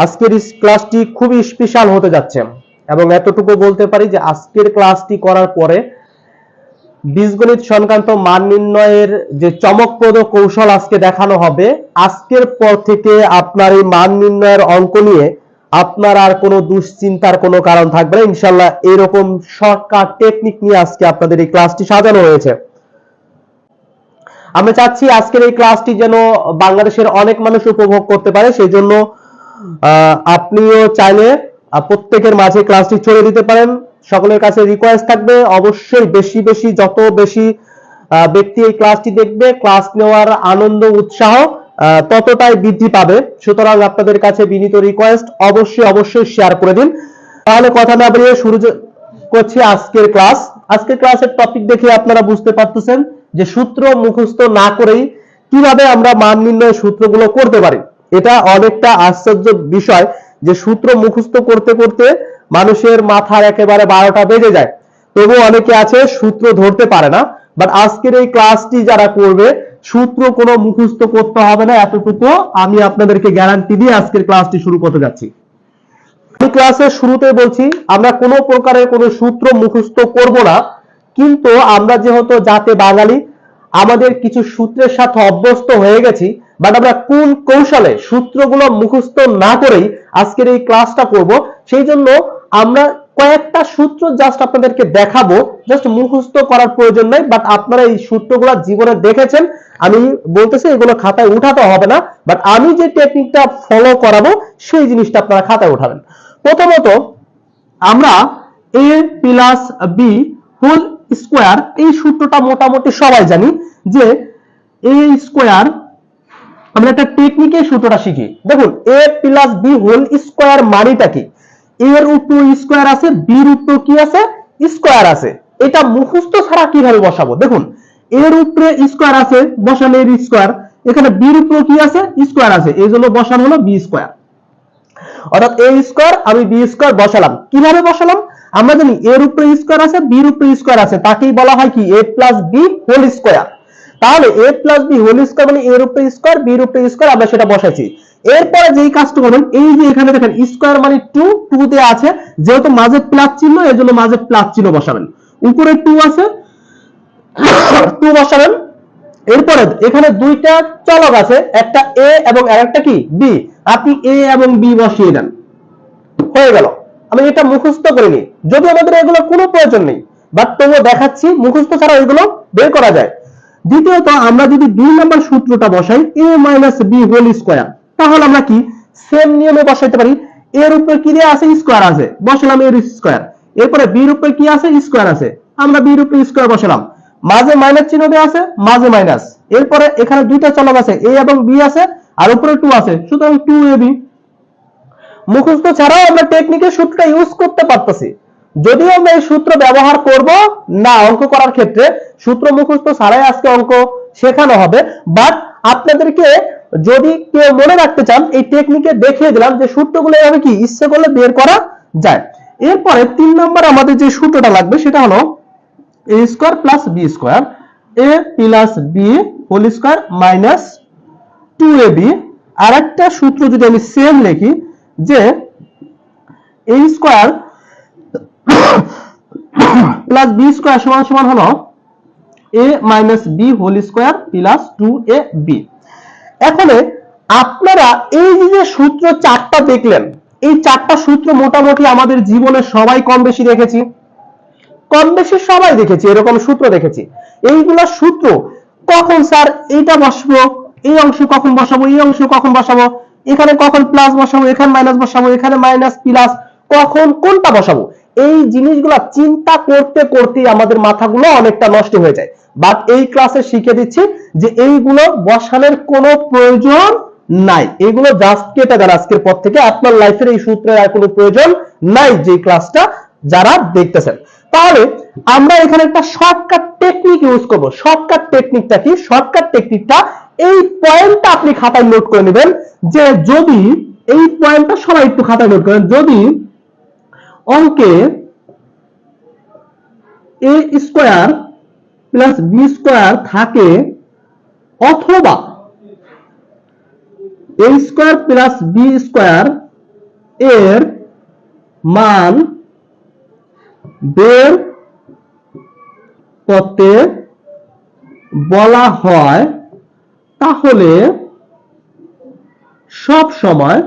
আজকের ক্লাসটি খুবই স্পেশাল হতে যাচ্ছে এবং এতটুকু বলতে পারি যে আজকের ক্লাসটি করার পরে বীজগণিত সংক্রান্ত মান নির্ণয়ের যে চমকপ্রদ কৌশল আজকে দেখানো হবে, আজকের পর থেকে আপনার এই মান নির্ণয়ের অঙ্ক নিয়ে আপনার আর কোনো দুশ্চিন্তার কোনো কারণ থাকবে না ইনশাআল্লাহ। এরকম শর্টকাট টেকনিক নিয়ে আজকে আপনাদের এই ক্লাসটি সাজানো হয়েছে। আমরা চাচ্ছি আজকের এই ক্লাসটি যেন বাংলাদেশের অনেক মানুষ উপভোগ করতে পারে, সেই জন্য আপনিও চাইলে প্রত্যেকের মাঝে ক্লাসটি ছড়িয়ে দিতে পারেন। সকলের কাছে রিকোয়েস্ট থাকবে অবশ্যই বেশি বেশি যত বেশি ব্যক্তি এই ক্লাসটি দেখবে, ক্লাস নেওয়ার আনন্দ উৎসাহ ততটাই বৃদ্ধি পাবে। সুতরাং আপনাদের কাছে বিনীত রিকোয়েস্ট অবশ্যই শেয়ার করে দিন। তাহলে কথা না বাড়িয়ে শুরু করছি আজকের ক্লাস। আজকের ক্লাসের টপিক দেখে আপনারা বুঝতে পারতেছেন যে সূত্র মুখস্থ না করেই কিভাবে আমরা মান নির্ণয়ের সূত্রগুলো করতে পারি। এটা অনেকটা আশ্চর্য বিষয় যে সূত্র মুখস্থ করতে করতে মানুষের মাথার একেবারে 12টা বেজে যায়, তবু অনেকে আছে সূত্র ধরতে পারে না। বাট আজকের এই ক্লাসটি যারা করবে সূত্র কোনো মুখস্থ করতে হবে না, এতটুকু আমি আপনাদেরকে গ্যারান্টি দিয়ে আজকের ক্লাসটি শুরু করতে যাচ্ছি। আমি ক্লাসের শুরুতে বলছি আমরা কোনো প্রকারের কোনো সূত্র মুখস্থ করব না, কিন্তু আমরা যেহেতু জাতে বাঙালি আমাদের কিছু সূত্রের সাথে অভ্যস্ত হয়ে গেছি, বাট আমরা কোন কৌশলে সূত্রগুলো মুখস্থ না করেই আজকের এই ক্লাসটা করব। সেই জন্য আমরা কয়েকটা সূত্র জাস্ট আপনাদেরকে দেখাবো, জাস্ট মুখস্থ করার প্রয়োজন নাই। বাট আপনারা এই সূত্রগুলো জীবনে দেখেছেন, আমি বলতেছি এগুলো খাতায় উঠাতে হবে না, বাট আমি যে টেকনিকটা ফলো করাবো সেই জিনিসটা আপনারা খাতায় উঠাবেন। প্রথমত আমরা a plus b whole square, এই সূত্রটা মোটামুটি সবাই জানি যে a স্কোয়ার, আমরা একটা টেকনিকের সূত্রটা শিখি। দেখুন a plus b whole square মানেটা কি? a এর উপর স্কোয়ার আছে, b এর উপর কি আছে? স্কোয়ার আছে। এটা মুখস্থ ছাড়া কিভাবে বসাবো? দেখুন a এর উপরে স্কোয়ার আছে, বসানো এর স্কোয়ার, এখানে b এর উপর কি আছে? স্কোয়ার আছে, এই জন্য বসানো হলো b স্কোয়ার। অর্থাৎ a স্কোয়ার আমি b স্কোয়ার বসালাম। কিভাবে বসালাম? আমরা জানি a এর উপরে স্কোয়ার আছে, b এর উপরে স্কোয়ার আছে, তাকেই বলা হয় কি a plus b whole square. তাহলে a plus b whole square মানে a এর উপরে স্কোয়ার, b এর উপরে স্কোয়ার, আমরা সেটা বসাইছি। এরপরে যেই কাজটা করবেন, এই যে এখানে দেখেন স্কোয়ার মানে 2 2 দেয়া আছে, যেহেতু মাঝে প্লাস চিহ্ন এজন্য মাঝে প্লাস চিহ্ন বসাবেন। উপরে 2 আছে 2 বসাবেন। এরপরে এখানে দুইটা চলক আছে, একটা a এবং আরেকটা কি b, আপনি a এবং b বসিয়ে দেন, হয়ে গেল। আমি এটা মুখস্থ করিনি, যদি আমাদের এগুলো কোনো প্রয়োজন নেই, বাট তবুও দেখাচ্ছি মুখস্থ ছাড়া এগুলো বের করা যায়। দ্বিতীয়ত আমরা যদি 2 নম্বর সূত্রটা বসাই a minus b whole square, তাহলে আমরা কি সেম নিয়মে বসাইতে পারি। এর উপরে কি দেয়া আছে? স্কোয়ার আছে, বসালাম এর স্কোয়ার। এরপরে b এর উপরে কি আছে? স্কোয়ার আছে, আমরা b এর উপরে স্কোয়ার বসালাম। মাঝে মাইনাস চিহ্ন দেয়া আছে, মাঝে মাইনাস। এরপরে এখানে দুইটা চলক আছে, a এবং b আছে, আর উপরে 2 আছে, সুতরাং 2ab। মুখস্থ ছাড়াও আমরা টেকনিকের সূত্রটা ইউজ করতে পারতেছি। যদিও আমরা এই সূত্র ব্যবহার করব না অঙ্ক করার ক্ষেত্রে, সূত্র মুখস্থ ছাড়াই আজকে অঙ্ক শেখানো হবে, বাট আপনাদেরকে যদি কেউ মনে রাখতে চান এই টেকনিকে দেখিয়ে দিলাম যে সূত্রগুলো এভাবে কি ইচ্ছে করলে বের করা যায়। এরপরে 3 নম্বর আমাদের যে সূত্রটা লাগবে সেটা হলো a square plus b square, a plus b whole square minus 2ab। আরেকটা সূত্র যদি আমি সেম লিখি যে a square plus b square সমান সমান হলো a minus b whole square plus 2ab। এখন আপনারা এই যে সূত্র চারটা দেখলেন, এই চারটা সূত্র মোটামুটি আমাদের জীবনে সবাই কম বেশি দেখেছি, কম বেশি সবাই দেখেছি, এরকম সূত্র দেখেছি। এইগুলা সূত্র কখন স্যার এইটা বসাবো, এই অংশে কখন বসাবো, এই অংশে কখন বসাবো, এখানে কখন প্লাস বসাবো, এখানে মাইনাস বসাবো, এখানে মাইনাস প্লাস, কখন কোনটা বসাবো, এই জিনিসগুলা চিন্তা করতে করতে আমাদের মাথাগুলো অনেকটা নষ্ট হয়ে যায়। বাট এই ক্লাসে শিখে দিচ্ছি যে এইগুলো বসানোর কোনো প্রয়োজন নাই, এগুলো জাস্ট কেটে দেন আজকের পর থেকে, আপনার লাইফের এই সূত্রের আর কোনো প্রয়োজন নাই যে ক্লাসটা যারা দেখতেছেন। তাহলে আমরা এখানে একটা শর্টকাট টেকনিক ইউজ করব। শর্টকাট টেকনিকটা কি? শর্টকাট টেকনিকটা এই পয়েন্টটা আপনি খাতায় নোট করে নেবেন যে যদি এই পয়েন্টটা সবাই একটু খাতায় নোট করেন, যদি অঙ্কে a square plus b square থাকে অথবা a square plus b square এর মান বের করতে বলা হয় তাহলে সব সময়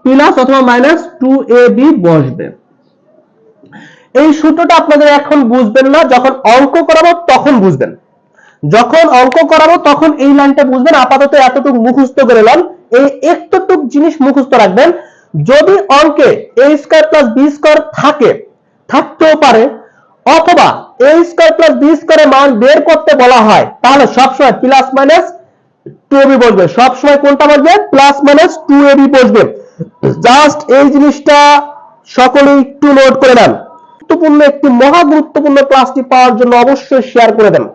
প্লাস অথবা মাইনাস 2ab বসবে। এই সূত্রটা আপনাদের এখন বুঝবেন না, যখন অঙ্ক করাবো তখন বুঝবেন। যখন অঙ্ক করাবো তখন এই লাইনটা বুঝবেন। আপাতত এতটুকু মুখস্থ করে নেন, এই একটুটুক জিনিস মুখস্থ রাখবেন। যদি অঙ্কে a square plus b square থাকতেও পারে, অথবা a স্কয়ার প্লাস b স্কয়ারের মান বের করতে বলা হয়, তাহলে সবসময় প্লাস মাইনাস 2ab বসবে। সবসময় কোনটা বসবে? প্লাস মাইনাস 2ab বসবে। জাস্ট এই জিনিসটা সকলে একটু নোট করে নেন। গুরুত্বপূর্ণ একটি মহা গুরুত্বপূর্ণ ক্লাসটি পাওয়ার জন্য অবশ্যই শেয়ার করে দেন।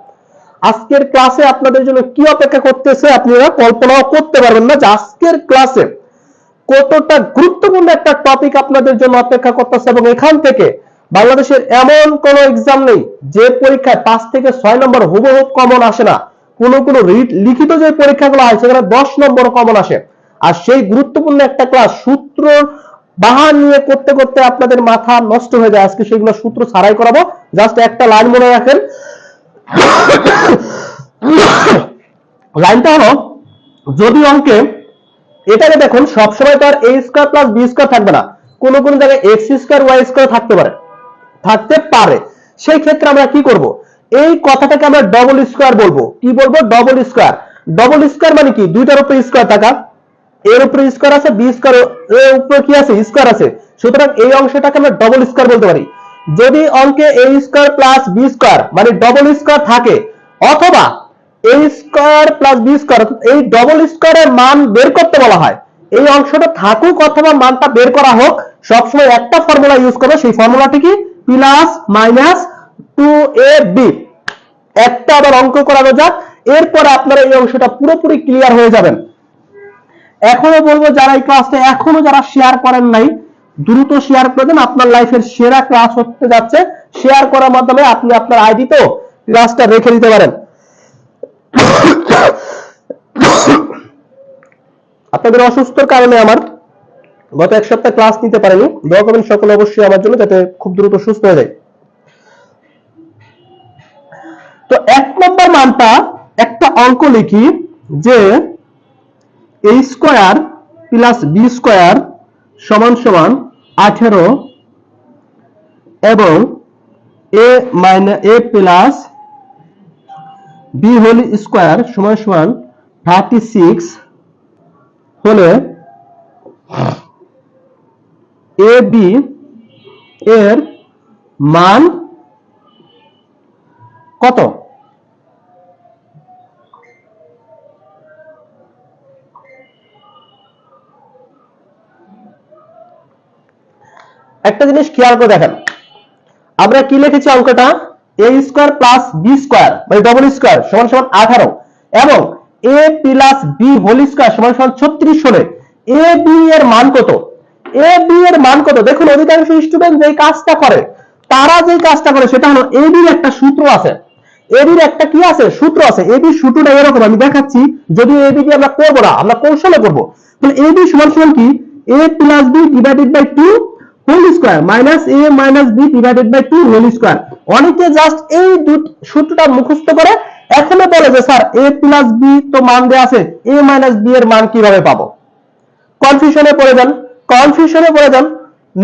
আজকের ক্লাসে আপনাদের জন্য কি অপেক্ষা করতেছে আপনারা কল্পনাও করতে পারবেন না, যে আজকের ক্লাসে কতটা গুরুত্বপূর্ণ একটা টপিক আপনাদের জন্য অপেক্ষা করতেছে। এবং এখান থেকে বাংলাদেশের এমন কোন এক্সাম নেই যে পরীক্ষায় 5 থেকে 6 নম্বর হুবহু কমন আসে না। কোন লিখিত যে পরীক্ষাগুলো হয় সেখানে 10 নম্বর কমন আসে। আর সেই গুরুত্বপূর্ণ একটা ক্লাস সূত্র বাহার নিয়ে করতে করতে আপনাদের মাথা নষ্ট হয়ে যায়। আজকে সেগুলো সূত্র ছাড়াই করাবো। জাস্ট একটা লাইন মনে রাখেন। লাইনটা হলো, যদি অঙ্কে এটাকে দেখুন, সবসময় তো আর a square plus b square থাকবে না, কোন কোন জায়গায় x স্কয়ার y স্কয়ার থাকতে পারে। সেই ক্ষেত্রে আমরা কি করব? এই কথাটাকে আমরা ডবল স্কয়ার বলবো। কি বলবো? Double square. ডবল স্কয়ার মানে কি? দুইটার উপরে স্কয়ার থাকা, এর উপরে স্কয়ার আছে, বি স্কয়ার এর উপরে কি আছে? স্কয়ার আছে। সুতরাং এই অংশটাকে আমরা ডবল স্কয়ার বলতে পারি। যদি অঙ্কে a square plus b square মানে ডবল স্কয়ার থাকে, অথবা a square plus b square, এই ডবল স্কয়ারের মান বের করতে বলা হয়, এই অংশটা থাকুক অথবা মানটা বের করা হোক, সবসময় একটা ফর্মুলা ইউজ করবে। সেই ফর্মুলাটি কি? Plus minus 2ab। একটা আবার অঙ্ক করানো যাক, এরপরে আপনারা এই অংশটা পুরোপুরি ক্লিয়ার হয়ে যাবেন। এখনো বলবো, যারা এই ক্লাসটা এখনো যারা শেয়ার করেন নাই, দ্রুত শেয়ার করে দেন। আপনার লাইফের সেরা ক্লাস হতে যাচ্ছে। শেয়ার করার মাধ্যমে আপনি আপনার আইডি তো ক্লাসটা রেখে দিতে পারেন। আপনাদের অসুস্থতার কারণে আমার গত এক সপ্তাহ ক্লাস নিতে পারেনি। দোয়া করবেন সকলে অবশ্যই আমার জন্য, যাতে খুব দ্রুত সুস্থ হয়ে যায়। তো 1 নম্বর মানটা একটা অঙ্ক লিখি যে a square plus b square সমান সমান 18 এবং a plus b whole square সমান সমান 36 হলে ab এর মান কত? একটা জিনিস খেয়াল করে দেখেন, আমরা কি লিখেছি অঙ্কটা? a square plus b square মানে ডবল স্কয়ার সমান সমান 18 এবং a plus b whole square সমান সমান 36 হলে a b এর মান কত? a b এর মান কত? দেখুন, অধিকাংশ স্টুডেন্ট যেই কাজটা করে, তারা যেই কাজটা করে সেটা হলো a b এর একটা সূত্র আছে। a b এর একটা কি আছে? সূত্র আছে। a b সূত্রটা এরকম, আমি দেখাচ্ছি। যদি a b কে আমরা করব না, আমরা কৌশলে করব। তাহলে a b সমান সমান কি? a plus b divided by 2 whole square minus a minus b divided by 2 whole square. অনেকে জাস্ট এই সূত্রটা মুখস্থ করে এখনো বলে যে স্যার a প্লাস b তো মান দেয়া আছে, a মাইনাস b এর মান কিভাবে পাবো? কনফিউশনে পড়ে যান।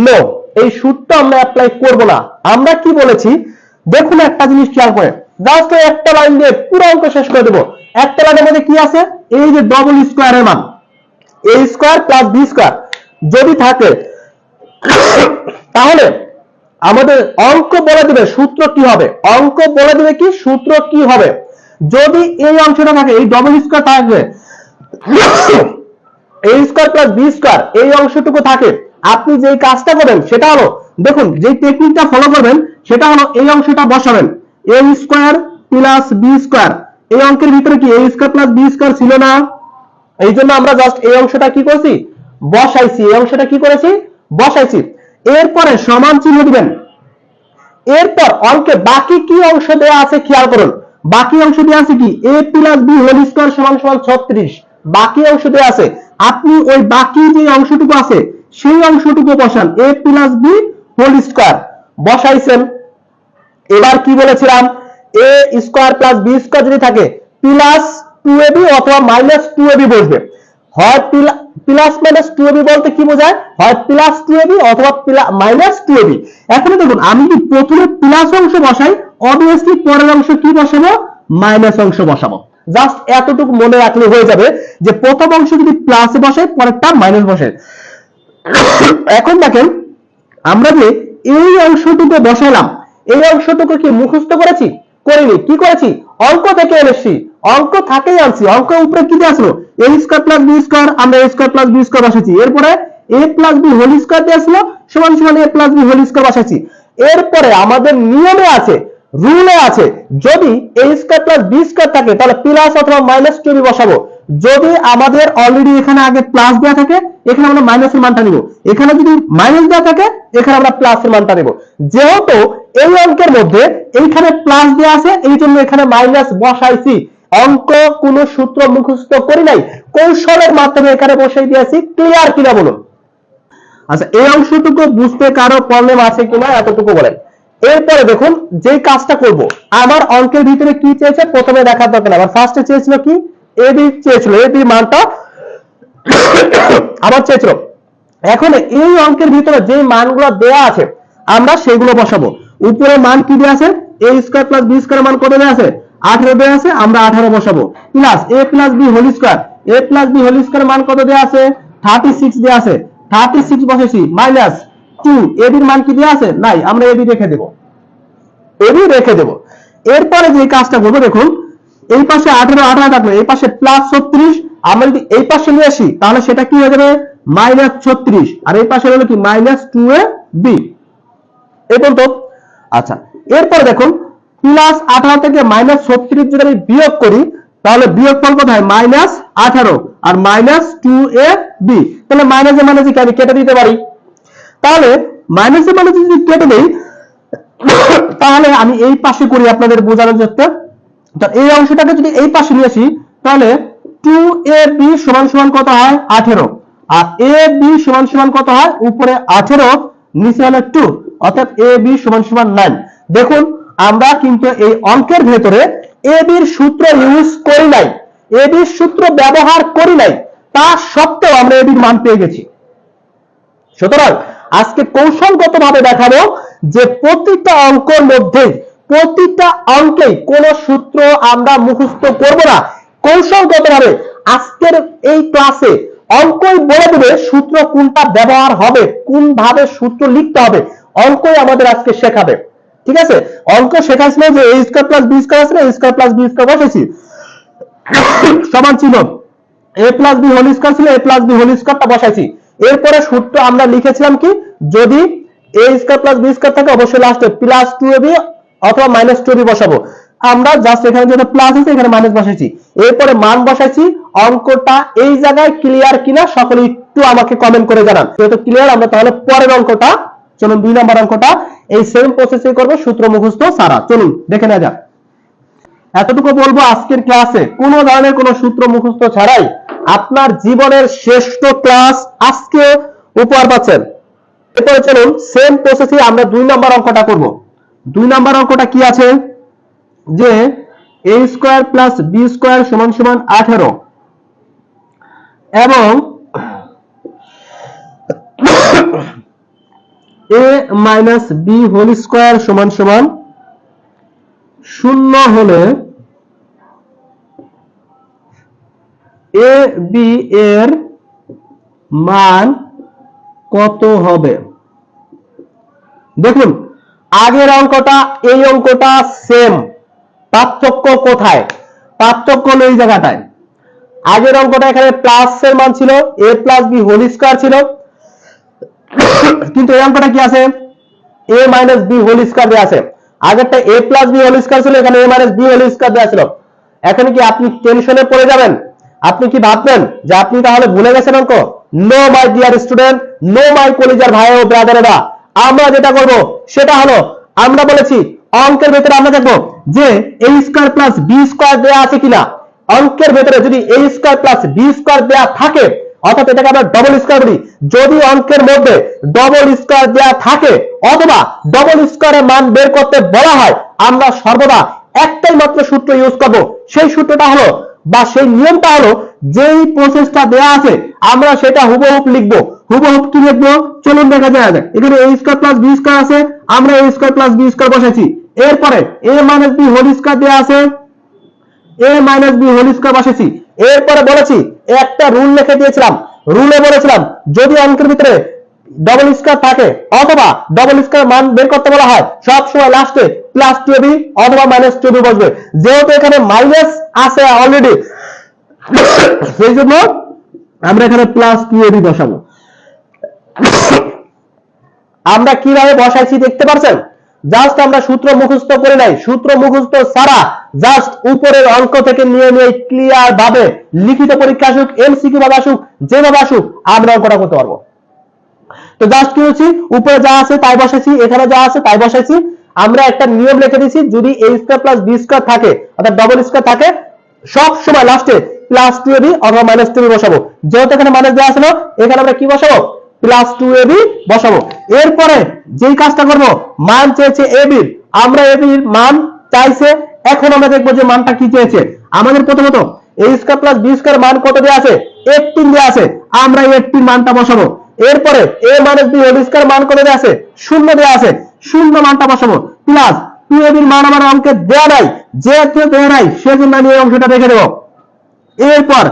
নো, এই সূত্র আমরা অ্যাপ্লাই করব না। আমরা কি বলেছি দেখুন, একটা জিনিস খেয়াল করে, জাস্ট একটা লাইন দিয়ে পুরো অঙ্ক শেষ করে দেব। একটা লাইনের মধ্যে কি আছে? এই যে ডবল স্কয়ারের মান a square plus b square যদি থাকে, তাহলে আমাদের অঙ্ক বলে দিবে সূত্র কি হবে। অঙ্ক বলে দিবে কি সূত্র কি হবে। যদি এই অংশটা থাকে, এই ডবল স্কয়ার থাকবে, a square plus b square এই অংশটুকু থাকে, আপনি যে কাজটা করবেন সেটা হলো, দেখুন যে টেকনিকটা ফলো করবেন সেটা হলো এই অংশটা বসাবেন a square plus b square. এই অঙ্কের ভিতরে কি a square plus b square ছিল না? এই জন্য আমরা জাস্ট এই অংশটা কি করছি? বসাইছি। এই অংশটা কি করেছি? বসাইছি। এরপরে সমান চিহ্ন দিবেন। এরপর অঙ্কে বাকি কি অংশ দেয়া আছে খেয়াল করুন। বাকি অংশ দেয়া আছে কি? a plus b whole square সমান সমান 36। বাকি অংশ দেয়া আছে, আপনি ওই বাকি যে অংশটুকু আছে সেই অংশটুকু বসান, a plus B whole square বসাইছেন। এবার কি বলেছিলাম, a square plus B square যদি থাকে প্লাস 2ab অথবা মাইনাস 2ab বসবে। হয় প্লাস মাইনাস 2ab বলতে কি বোঝায়, হয় প্লাস 2ab অথবা মাইনাস 2ab। এখন দেখুন আমি যদি প্রথমে প্লাস অংশ বসাই, অবভিয়াসলি পরের অংশ কি বসাবো, মাইনাস অংশ বসাবো। জাস্ট এতটুকু মনে রাখলে হয়ে যাবে যে প্রথম অংশ যদি প্লাসে বসাই পরেরটা মাইনাস বসাই। এখন দেখেন আমরা যে এই অংশটুকু বসালাম, এই অংশটুকু কি মুখস্থ করেছি, করিনি, কি করেছি, অঙ্ক থেকে এনেছি, অঙ্ক থাকেই আনছি। অঙ্ক উপরে কি দিয়ে আসলো, a square plus B square, আমরা a square plus B square বসাইছি। এরপরে a plus B whole square দিয়ে আসলো সমান সমান a plus B whole square বসাইছি। এরপরে আমাদের নিয়মে আছে, রুলে আছে, যদি a square plus B square থাকে তাহলে প্লাস অথবা মাইনাস 2b বসাবো। যদি আমাদের অলরেডি এখানে আগে প্লাস দেওয়া থাকে এখানে আমরা মাইনাসের মানটা নিব, এখানে যদি মাইনাস দেওয়া থাকে এখানে আমরা প্লাসের মানটা নিব। যেহেতু এই অঙ্কের মধ্যে এইখানে প্লাস দেওয়া আছে এই জন্য এখানে মাইনাস বসাইছি। অঙ্ক কোন সূত্র মুখস্থ করি নাই, কৌশলের মাধ্যমে এখানে বসাই দিয়েছি। ক্লিয়ার কিনা বলুন? আচ্ছা, এই অংশটুকু বুঝতে কারো প্রবলেম আছে কিনা এতটুকু বলেন। এরপরে দেখুন যে কাজটা করব, আমার অঙ্কের ভিতরে কি চেয়েছে প্রথমে দেখার দরকার না, আমার ফার্স্টে চেয়েছিল কি, এবি চেয়েছিল, এবি মানটা আবার চেয়েছিল। এখন এই অঙ্কের ভিতরে যে মানগুলো দেয়া আছে আমরা সেগুলো বসাবো। উপরে মান কি দেয়া আছে, a square plus B square মান কত দেয়া আছে, 18 দেয়া আছে, আমরা 18 বসাবো। Plus a plus B whole square, a plus B whole square মান কত দেয়া আছে, 36 দেয়া আছে, 36 বসেছি। মাইনাস 2, ab এর মান কি দেয়া আছে, নাই, আমরা ab রেখে দেব, ab রেখে দেব। এরপরে যে কাজটা করব দেখুন, এই পাশে 18 18 থাকলো, এই পাশে প্লাস 36, আমরা যদি এই পাশে নিয়ে আসি তাহলে সেটা কি হয়ে যাবে, মাইনাস 36, আর এই পাশে হলো কি মাইনাস 2ab। এই পর্যন্ত। আচ্ছা, এরপর দেখুন প্লাস 18 থেকে মাইনাস 36 যদি আমি বিয়োগ করি তাহলে বিয়োগফল কত হয়, মাইনাস 18 আর মাইনাস 2ab। তাহলে মাইনাসে মাইনাসে আমি কেটে দিতে পারি। তাহলে মাইনাসে মাইনাসে যদি কেটে দেই তাহলে আমি এই পাশে করি আপনাদের বোঝানোর জন্য। এই অংশটাকে যদি এই পাশে নিয়ে আসি তাহলে 2ab সমান সমান কত হয়, 18, আর ab সমান সমান কত হয়, উপরে 18 নিচে হলো 2, অর্থাৎ ab সমান সমান 9। দেখুন আমরা কিন্তু এই অঙ্কের ভেতরে ab এর সূত্র ইউজ করি নাই, ab এর সূত্র ব্যবহার করি নাই, তা সত্ত্বেও আমরা ab এর মান পেয়ে গেছি। সুতরাং আজকে কৌশলগতভাবে দেখাবো যে প্রতিটা অঙ্কের মধ্যে প্রতিটা অঙ্কেই কোন সূত্র আমরা মুখস্থ করব না, কৌশলগতভাবে আজকের এই ক্লাসে অঙ্কই বলে দেবে সূত্র কোনটা ব্যবহার হবে, কোন ভাবে সূত্র লিখতে হবে, অঙ্কই আমাদের আজকে শেখাবে। ঠিক আছে, অঙ্ক শেখাচ্ছিল যে a square plus B square আছে, a square plus B square বসেছি সমান ছিল a plus B whole square ছিল, a প্লাস বি হোল স্কয়ারটা বসাইছি। এরপরে সূত্র আমরা লিখেছিলাম কি, যদি a square plus B square থাকে অবশ্যই লাস্টে প্লাস 2ab অথবা মাইনাস 2ab বসাবো। আমরা জাস্ট এখানে যেটা প্লাস আছে এখানে মাইনাস বসাইছি, এরপরে মান বসাইছি। অঙ্কটা এই জায়গায় ক্লিয়ার কিনা সকলে একটু আমাকে কমেন্ট করে জানান। যেহেতু ক্লিয়ার আমরা তাহলে পরের অঙ্কটা, চলুন 2 নম্বর অঙ্কটা এই সেম প্রসেসে করব, সূত্র মুখস্থ সারা। চলুন দেখে নেওয়া যাক। এতটুকু বলবো আজকের ক্লাসে কোনো ধরনের কোনো সূত্র মুখস্থ ছাড়াই আপনার জীবনের শ্রেষ্ঠ ক্লাস আজকে উপহার পাচ্ছেন। এরপরে চলুন সেম প্রসেসে আমরা 2 নম্বর অঙ্কটা করব। 2 নম্বর অঙ্কটা কি আছে, যে a square plus B square সমান সমান 18 এবং a minus b whole square সমান সমান 0 হলে a b এর মান কত হবে। দেখুন আগের অঙ্কটা এই অঙ্কটা সেম, পার্থক্য কোথায়, পার্থক্য হলো এই জায়গাটায়। আগের অঙ্কটা এখানে প্লাস এর মান ছিল, a plus B whole square ছিল, কিন্তু এই অঙ্কটা কি আছে, a minus b whole square দেয়া আছে। আগেরটা a plus B whole square ছিল, এখানে a minus b whole square দেয়া ছিল। এখন কি আপনি টেনশনে পড়ে যাবেন, আপনি কি ভাববেন যে আপনি তাহলে ভুলে গেছেন অঙ্ক? No my dear student, no my কলিজার ভাই ও ব্রাদারেরা, আমরা যেটা করব সেটা হলো, আমরা বলেছি অঙ্কের ভিতরে আমরা দেখব যে a square plus B square দেয়া আছে কিনা। অঙ্কের ভেতরে যদি a square plus b square দেয়া থাকে, অর্থাৎ এটাকে আমরা ডবল স্কয়ার বলি, যদি অঙ্কের মধ্যে ডবল স্কয়ার দেয়া থাকে অথবা ডবল স্কয়ারের মান বের করতে বলা হয়, আমরা সর্বদা একটাই মাত্র সূত্র ইউজ করব। সেই সূত্রটা হলো বা সেই নিয়মটা হলো, যেই প্রসেসটা দেয়া আছে আমরা সেটা হুবহুব লিখবো। হুবহুব কি লিখবো চলুন দেখা যাক। এখানে a square plus b square আছে, আমরা a square plus b square বসাইছি। এরপরে a minus b whole square দেয়া আছে, a minus b whole square বসাইছি। এরপরে বলেছি একটা রুল লিখে দিয়েছিলাম, রুলে বলেছিলাম যদি অঙ্কের ভিতরে ডবল স্কয়ার থাকে অথবা ডবল স্কয়ার মান বের করতে বলা হয়, সব সময় লাস্টে প্লাস 2ab অথবা মাইনাস 2ab বসবে। যেহেতু এখানে মাইনাস আছে অলরেডি, সেই জন্য আমরা এখানে প্লাস 2ab বসাবো। আমরা কিভাবে বসাইছি দেখতে পাচ্ছেন, জাস্ট আমরা সূত্র মুখস্থ করে নাই, সূত্র মুখস্থ ছাড়া জাস্ট উপরের অঙ্ক থেকে নিয়ে নিয়ে ক্লিয়ার ভাবে লিখিত পরীক্ষা আসুক, এমসিকিউ ভাবে আসুক, যেভাবে আসুক আমরা অঙ্কটা করতে পারবো। তো জাস্ট কি হচ্ছে, উপরে যা আছে তাই বসাইছি, এখানে যা আছে তাই বসাইছি। আমরা একটা নিয়ম লিখে দিয়েছি, যদি a square plus b square থাকে অর্থাৎ ডবল স্কয়ার থাকে, সব সময় লাস্টে প্লাস 2ab অথবা মাইনাস 2ab বসাবো। যেহেতু এখানে মাইনাস দেওয়া আছে না, এখানে আমরা কি বসাবো প্লাস 2ab বসাবো। এরপরে যেই কাজটা করব, মান চেয়েছে ab, আমরা ab এর মান চাইছে, এখন আমরা দেখবো যে মানটা কি চেয়েছে। আমাদের প্রথমত a square plus b square মান কত দেওয়া আছে 18 দেওয়া আছে, আমরা 18 মানটা বসাবো। এরপরে a minus b whole square মান কত দেওয়া আছে 0 দেওয়া আছে, 0 মানটা বসাবো। প্লাস 2ab এর মান আমার অঙ্কে দেওয়া নাই, যেহেতু দেওয়া নাই সেজন্য আমি এই অংশটা রেখে দেব। এরপর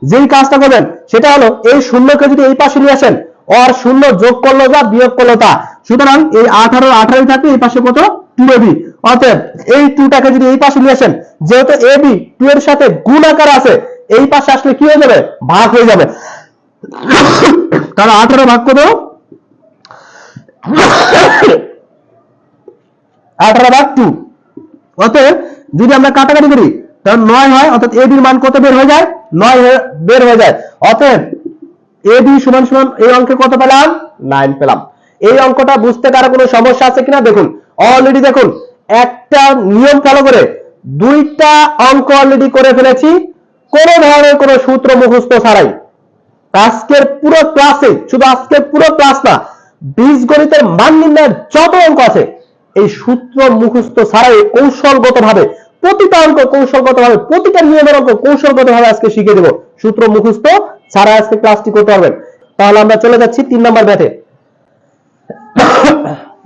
যেই কাজটা করবেন সেটা হলো, এই শূন্যকে যদি এই পাশে নিয়ে আসেন, আর শূন্য যোগ করলো যা বিয়োগ করলো তা, সুতরাং এই 18 18 থাকবে, এই পাশে কত 2ab, অতএব এই 2টাকে যদি এই পাশে নিয়ে আসেন, যেহেতু ab 2 এর সাথে গুণ আকার আছে, এই পাশে আসলে কি হয়ে যাবে ভাগ হয়ে যাবে। তাহলে 18 ভাগ কত 18 ভাগ 2, অতএব যদি আমরা কাটাকাটি করি তাহলে 9 হয়, অর্থাৎ ab এর মান কত বের হয়ে যায় 9 বের হয়ে যায়। অতএব ab সমান সমান এই অঙ্কে কত পেলাম 9 পেলাম। এই অঙ্কটা বুঝতে কারো কোনো সমস্যা আছে কিনা দেখুন, অলরেডি দেখুন একটা নিয়ম ফলো করে দুইটা অঙ্ক অলরেডি করে ফেলেছি, কোনো ধরনের কোনো সূত্র মুখস্থ ছাড়াই। আজকের পুরো ক্লাসে, শুধু আজকের পুরো ক্লাস না, বীজগণিতের মান নির্ণয়ের যত অঙ্ক আছে এই সূত্র মুখস্থ ছাড়াই কৌশলগতভাবে প্রতিটা অঙ্ক কৌশলগতভাবে, প্রতিটা নিয়মের অঙ্ক কৌশলগতভাবে আজকে শিখিয়ে দেব। সূত্র মুখস্থ ছাড়া আজকে ক্লাসটি করতে পারবেন। তাহলে আমরা চলে যাচ্ছি 3 নাম্বার ব্যাথে।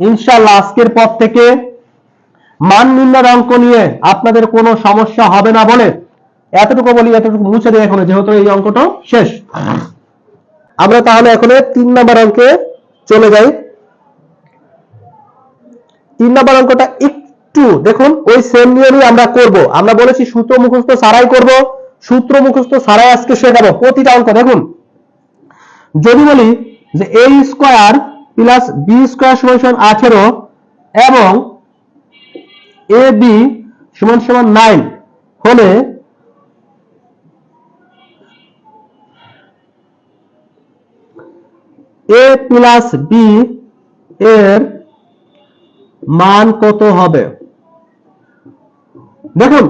ইনশাআল্লাহ আজকের পর থেকে মান নির্ণয়ের অঙ্ক নিয়ে আপনাদের কোনো সমস্যা হবে না বলে এতটুকু বলি, এতটুকু মুছে দিই এখন, যেহেতু এই অঙ্কটা শেষ। আমরা তাহলে এখন 3 নাম্বার অঙ্কে চলে যাই। 3 নাম্বার অঙ্কটা একটু দেখুন, ওই সেম নিয়মই আমরা করব। আমরা বলেছি সূত্র মুখস্থ ছাড়াই করব, সূত্র মুখস্থ ছাড়াই আজকে শেখাবো প্রতিটা অঙ্ক। দেখুন যদি বলি যে a square plus b square সমান 18 এবং ab সমান 9 হলে a প্লাস b এর মান কত হবে। দেখুন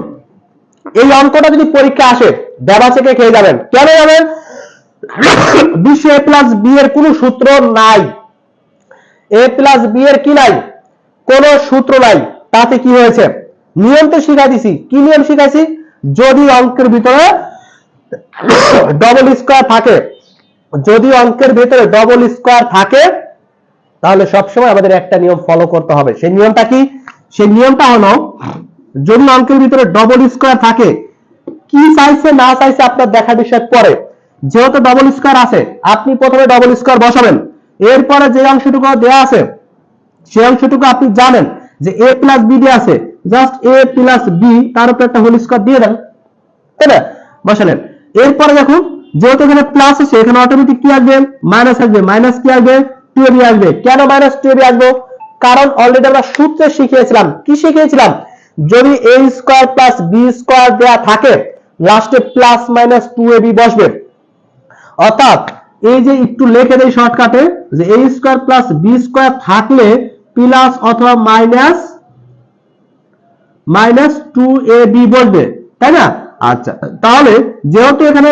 এই অঙ্কটা যদি পরীক্ষা আসে দেবা থেকে খেয়ে যাবেন। কেন যাবেন? বিশ্বে a প্লাস b এর কোনো সূত্র নাই। a প্লাস b এর কি নাই? কোন সূত্র নাই। তাতে কি হয়েছে? নিয়ম তো শিখাই দিছি। কি নিয়ম শিখাইছি? যদি অঙ্কের ভিতরে ডবল স্কয়ার থাকে, যদি অঙ্কের ভিতরে ডবল স্কয়ার থাকে তাহলে সবসময় আমাদের একটা নিয়ম ফলো করতে হবে। সেই নিয়মটা কি? সেই নিয়মটা হলো, যদি অঙ্কের ভিতরে ডবল স্কয়ার থাকে, কি চাইছে না চাইছে আপনার দেখা বিষয় পরে। যেহেতু ডবল স্কয়ার আছে, আপনি প্রথমে ডবল স্কয়ার বসাবেন। এরপরে যে অংশটুকু দেয়া আছে সেই অংশটুকু আপনি জানেন যে a প্লাস b দিয়ে আছে, জাস্ট a প্লাস b তার উপর একটা হোল স্কয়ার দিয়ে দেন, তাই না? বসালেন। এরপরে দেখুন যেহেতু এখানে প্লাস আছে, এখানে অটোমেটিক কি আসবে? মাইনাস আসবে। মাইনাস কি আসবে? 2ab আসবে। কেন মাইনাস 2ab আসবে? কারণ অলরেডি আমরা সূত্রে শিখিয়েছিলাম। কি শিখিয়েছিলাম? যদি a square plus b square দেয়া থাকে, লাস্টে প্লাস মাইনাস 2ab বসবে। অর্থাৎ এই যে একটু লিখে দেই শর্টকাটে, যে a square plus b square থাকলে প্লাস অথবা মাইনাস 2ab বসবে, তাই না? আচ্ছা, তাহলে যেহেতু এখানে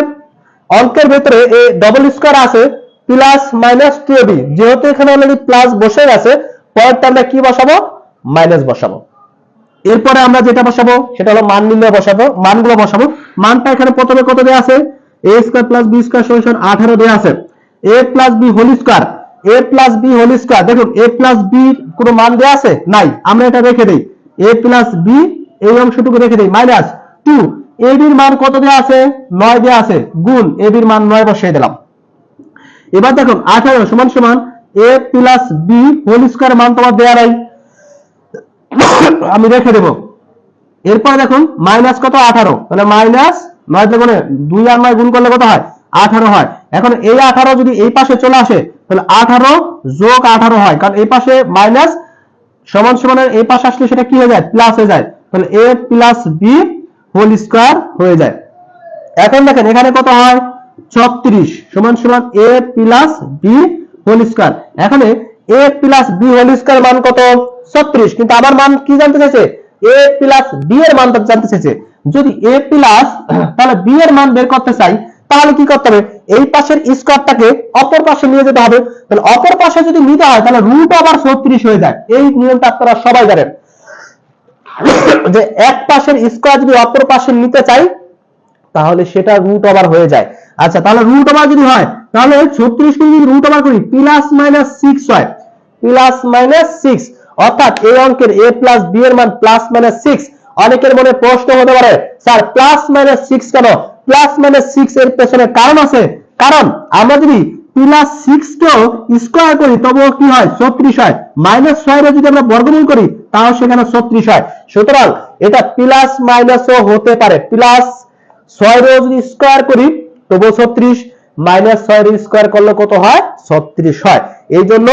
অঙ্কের ভেতরে এ ডবল স্কয়ার আছে প্লাস মাইনাস 2ab, যেহেতু এখানে অলরেডি প্লাস বসে গেছে, পরেরটা আমরা কি বসাবো? মাইনাস বসাবো। এরপরে আমরা যেটা বসাবো সেটা হলো মান নির্ণয় বসাবো, মানগুলো বসাবো। মানটা এখানে প্রথমে কত দেয়া আছে? a square plus b square সমান 18 দেয়া আছে। a plus b whole square, a plus b whole square, দেখুন a প্লাস b কোনো মান দেয়া আছে? নাই, আমরা এটা রেখে দেই। a প্লাস b এই অংশটুকু রেখে দেই মাইনাস 2, ab এর মান কত দেয়া আছে? 9 দেয়া আছে, গুণ ab এর মান 9 বসিয়ে দিলাম। এবার দেখুন 18 সমান সমান a plus b whole square মান তোমার দেয়া নাই, আমি রেখে দেব। এরপর দেখুন মাইনাস কত? 18, তাহলে মাইনাস 9 তে গুণে 2 আর 9 গুণ করলে কত হয়? 18 হয়। এখন এই 18 যদি এই পাশে চলে আসে তাহলে 18 যোগ 18 হয়, কারণ এই পাশে মাইনাস সমান সমানের এই পাশে আসলে সেটা কি হয়ে যায়? প্লাস হয়ে যায়, তাহলে a plus b whole square হয়ে যায়। এখন দেখেন এখানে কত হয়? 36 সমান সমান a plus b whole square. এখানে a plus b whole square মান কত? 36, কিন্তু আমার মান কি জানতে চাইছে? a প্লাস b এর মান জানতে চাইছে। যদি a প্লাস তাহলে b এর মান বের করতে চাই, তাহলে কি করতে হবে? এই পাশের স্কয়ারটাকে অপর পাশে নিয়ে যেতে হবে। তাহলে অপর পাশে যদি নিতে হয় তাহলে রুট ওভার 36 হয়ে যায়। এই নিয়মটা আপনারা সবাই জানেন যে এক পাশের স্কয়ার যদি অপর পাশে নিতে চাই তাহলে সেটা রুট ওভার হয়ে যায়। আচ্ছা, তাহলে রুট ওভার যদি হয় তাহলে 36 কে যদি রুট ওভার করি প্লাস মাইনাস 6 হয়, প্লাস মাইনাস 6, অর্থাৎ এই অঙ্কের a প্লাস b এর মান প্লাস মাইনাস 6। অনেকের মনে প্রশ্ন হতে পারে, স্যার প্লাস মাইনাস 6 কেন? প্লাস মাইনাস 6 এর পেছনে কারণ আছে। কারণ আমরা যদি প্লাস 6 কেও স্কয়ার করি তবুও কি হয়? 36 হয়। মাইনাস 6 এর যদি আমরা বর্গমূল করি তাহলে সেখানে 36 হয়। সুতরাং এটা প্লাস মাইনাসও হতে পারে। প্লাস 6 এর যদি স্কয়ার করি তবুও 36, মাইনাস 6 এর স্কয়ার করলে কত হয়? 36 হয়। এই জন্য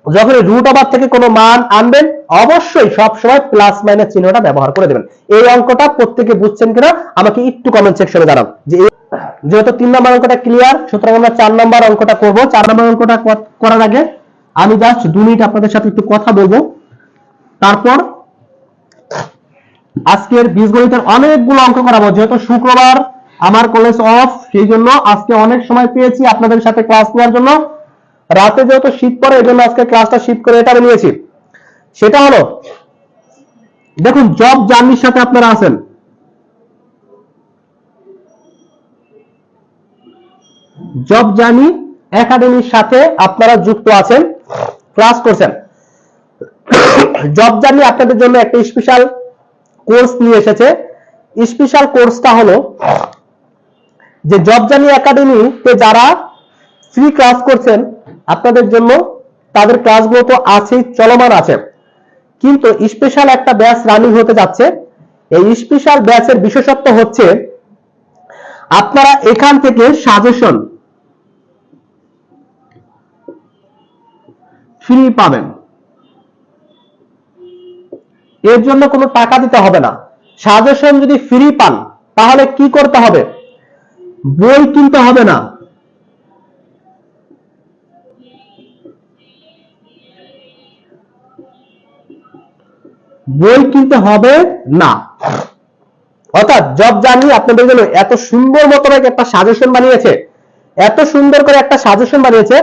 যখন রুট ওভার থেকে কোনো মান আনবেন অবশ্যই সব সময় প্লাস মাইনাস চিহ্নটা ব্যবহার করে দেবেন। এই অঙ্কটা প্রত্যেকে বুঝছেন কিনা আমাকে একটু কমেন্ট সেকশনে জানান। যে যেহেতু 3 নম্বর অঙ্কটা ক্লিয়ার, সুতরাং আমরা 4 নম্বর অঙ্কটা করব। 4 নম্বর অঙ্কটা করার আগে আমি জাস্ট 2 মিনিট আপনাদের সাথে একটু কথা বলবো, তারপর আজকের বীজগণিতের অনেকগুলো অঙ্ক করাবো। যেহেতু শুক্রবার আমার কলেজ অফ, সেই জন্য আজকে অনেক সময় পেয়েছি আপনাদের সাথে ক্লাস নেওয়ার জন্য। রাতে যেহেতু শীত পড়ে এই জন্য আজকে ক্লাসটা শিফট করে এটা নিয়েছি। সেটা হলো দেখুন জব জার্নির সাথে আপনারা আছেন, জব জার্নি একাডেমির সাথে আপনারা যুক্ত আছেন, ক্লাস করছেন। জব জার্নি আপনাদের জন্য একটা স্পেশাল কোর্স নিয়ে এসেছে। স্পেশাল কোর্সটা হলো যে জব জার্নি একাডেমিতে যারা ফ্রি ক্লাস করছেন আপনাদের জন্য তাদের ক্লাসগুলো তো আছেই, চলমান আছে, কিন্তু স্পেশাল একটা ব্যাচ রানিং হতে যাচ্ছে। এই স্পেশাল ব্যাচের বিশেষত্ব হচ্ছে আপনারা এখান থেকে সাজেশন ফ্রি পাবেন। এর জন্য কোনো টাকা দিতে হবে না। সাজেশন যদি ফ্রি পান তাহলে কি করতে হবে? বই কিনতে হবে না। বই কিনতে হবে না। অর্থাৎ জব জার্নি আপনাদের জন্য এত সুন্দর মতো একটা সাজেশন বানিয়েছে, এত সুন্দর করে একটা সাজেশন বানিয়েছে,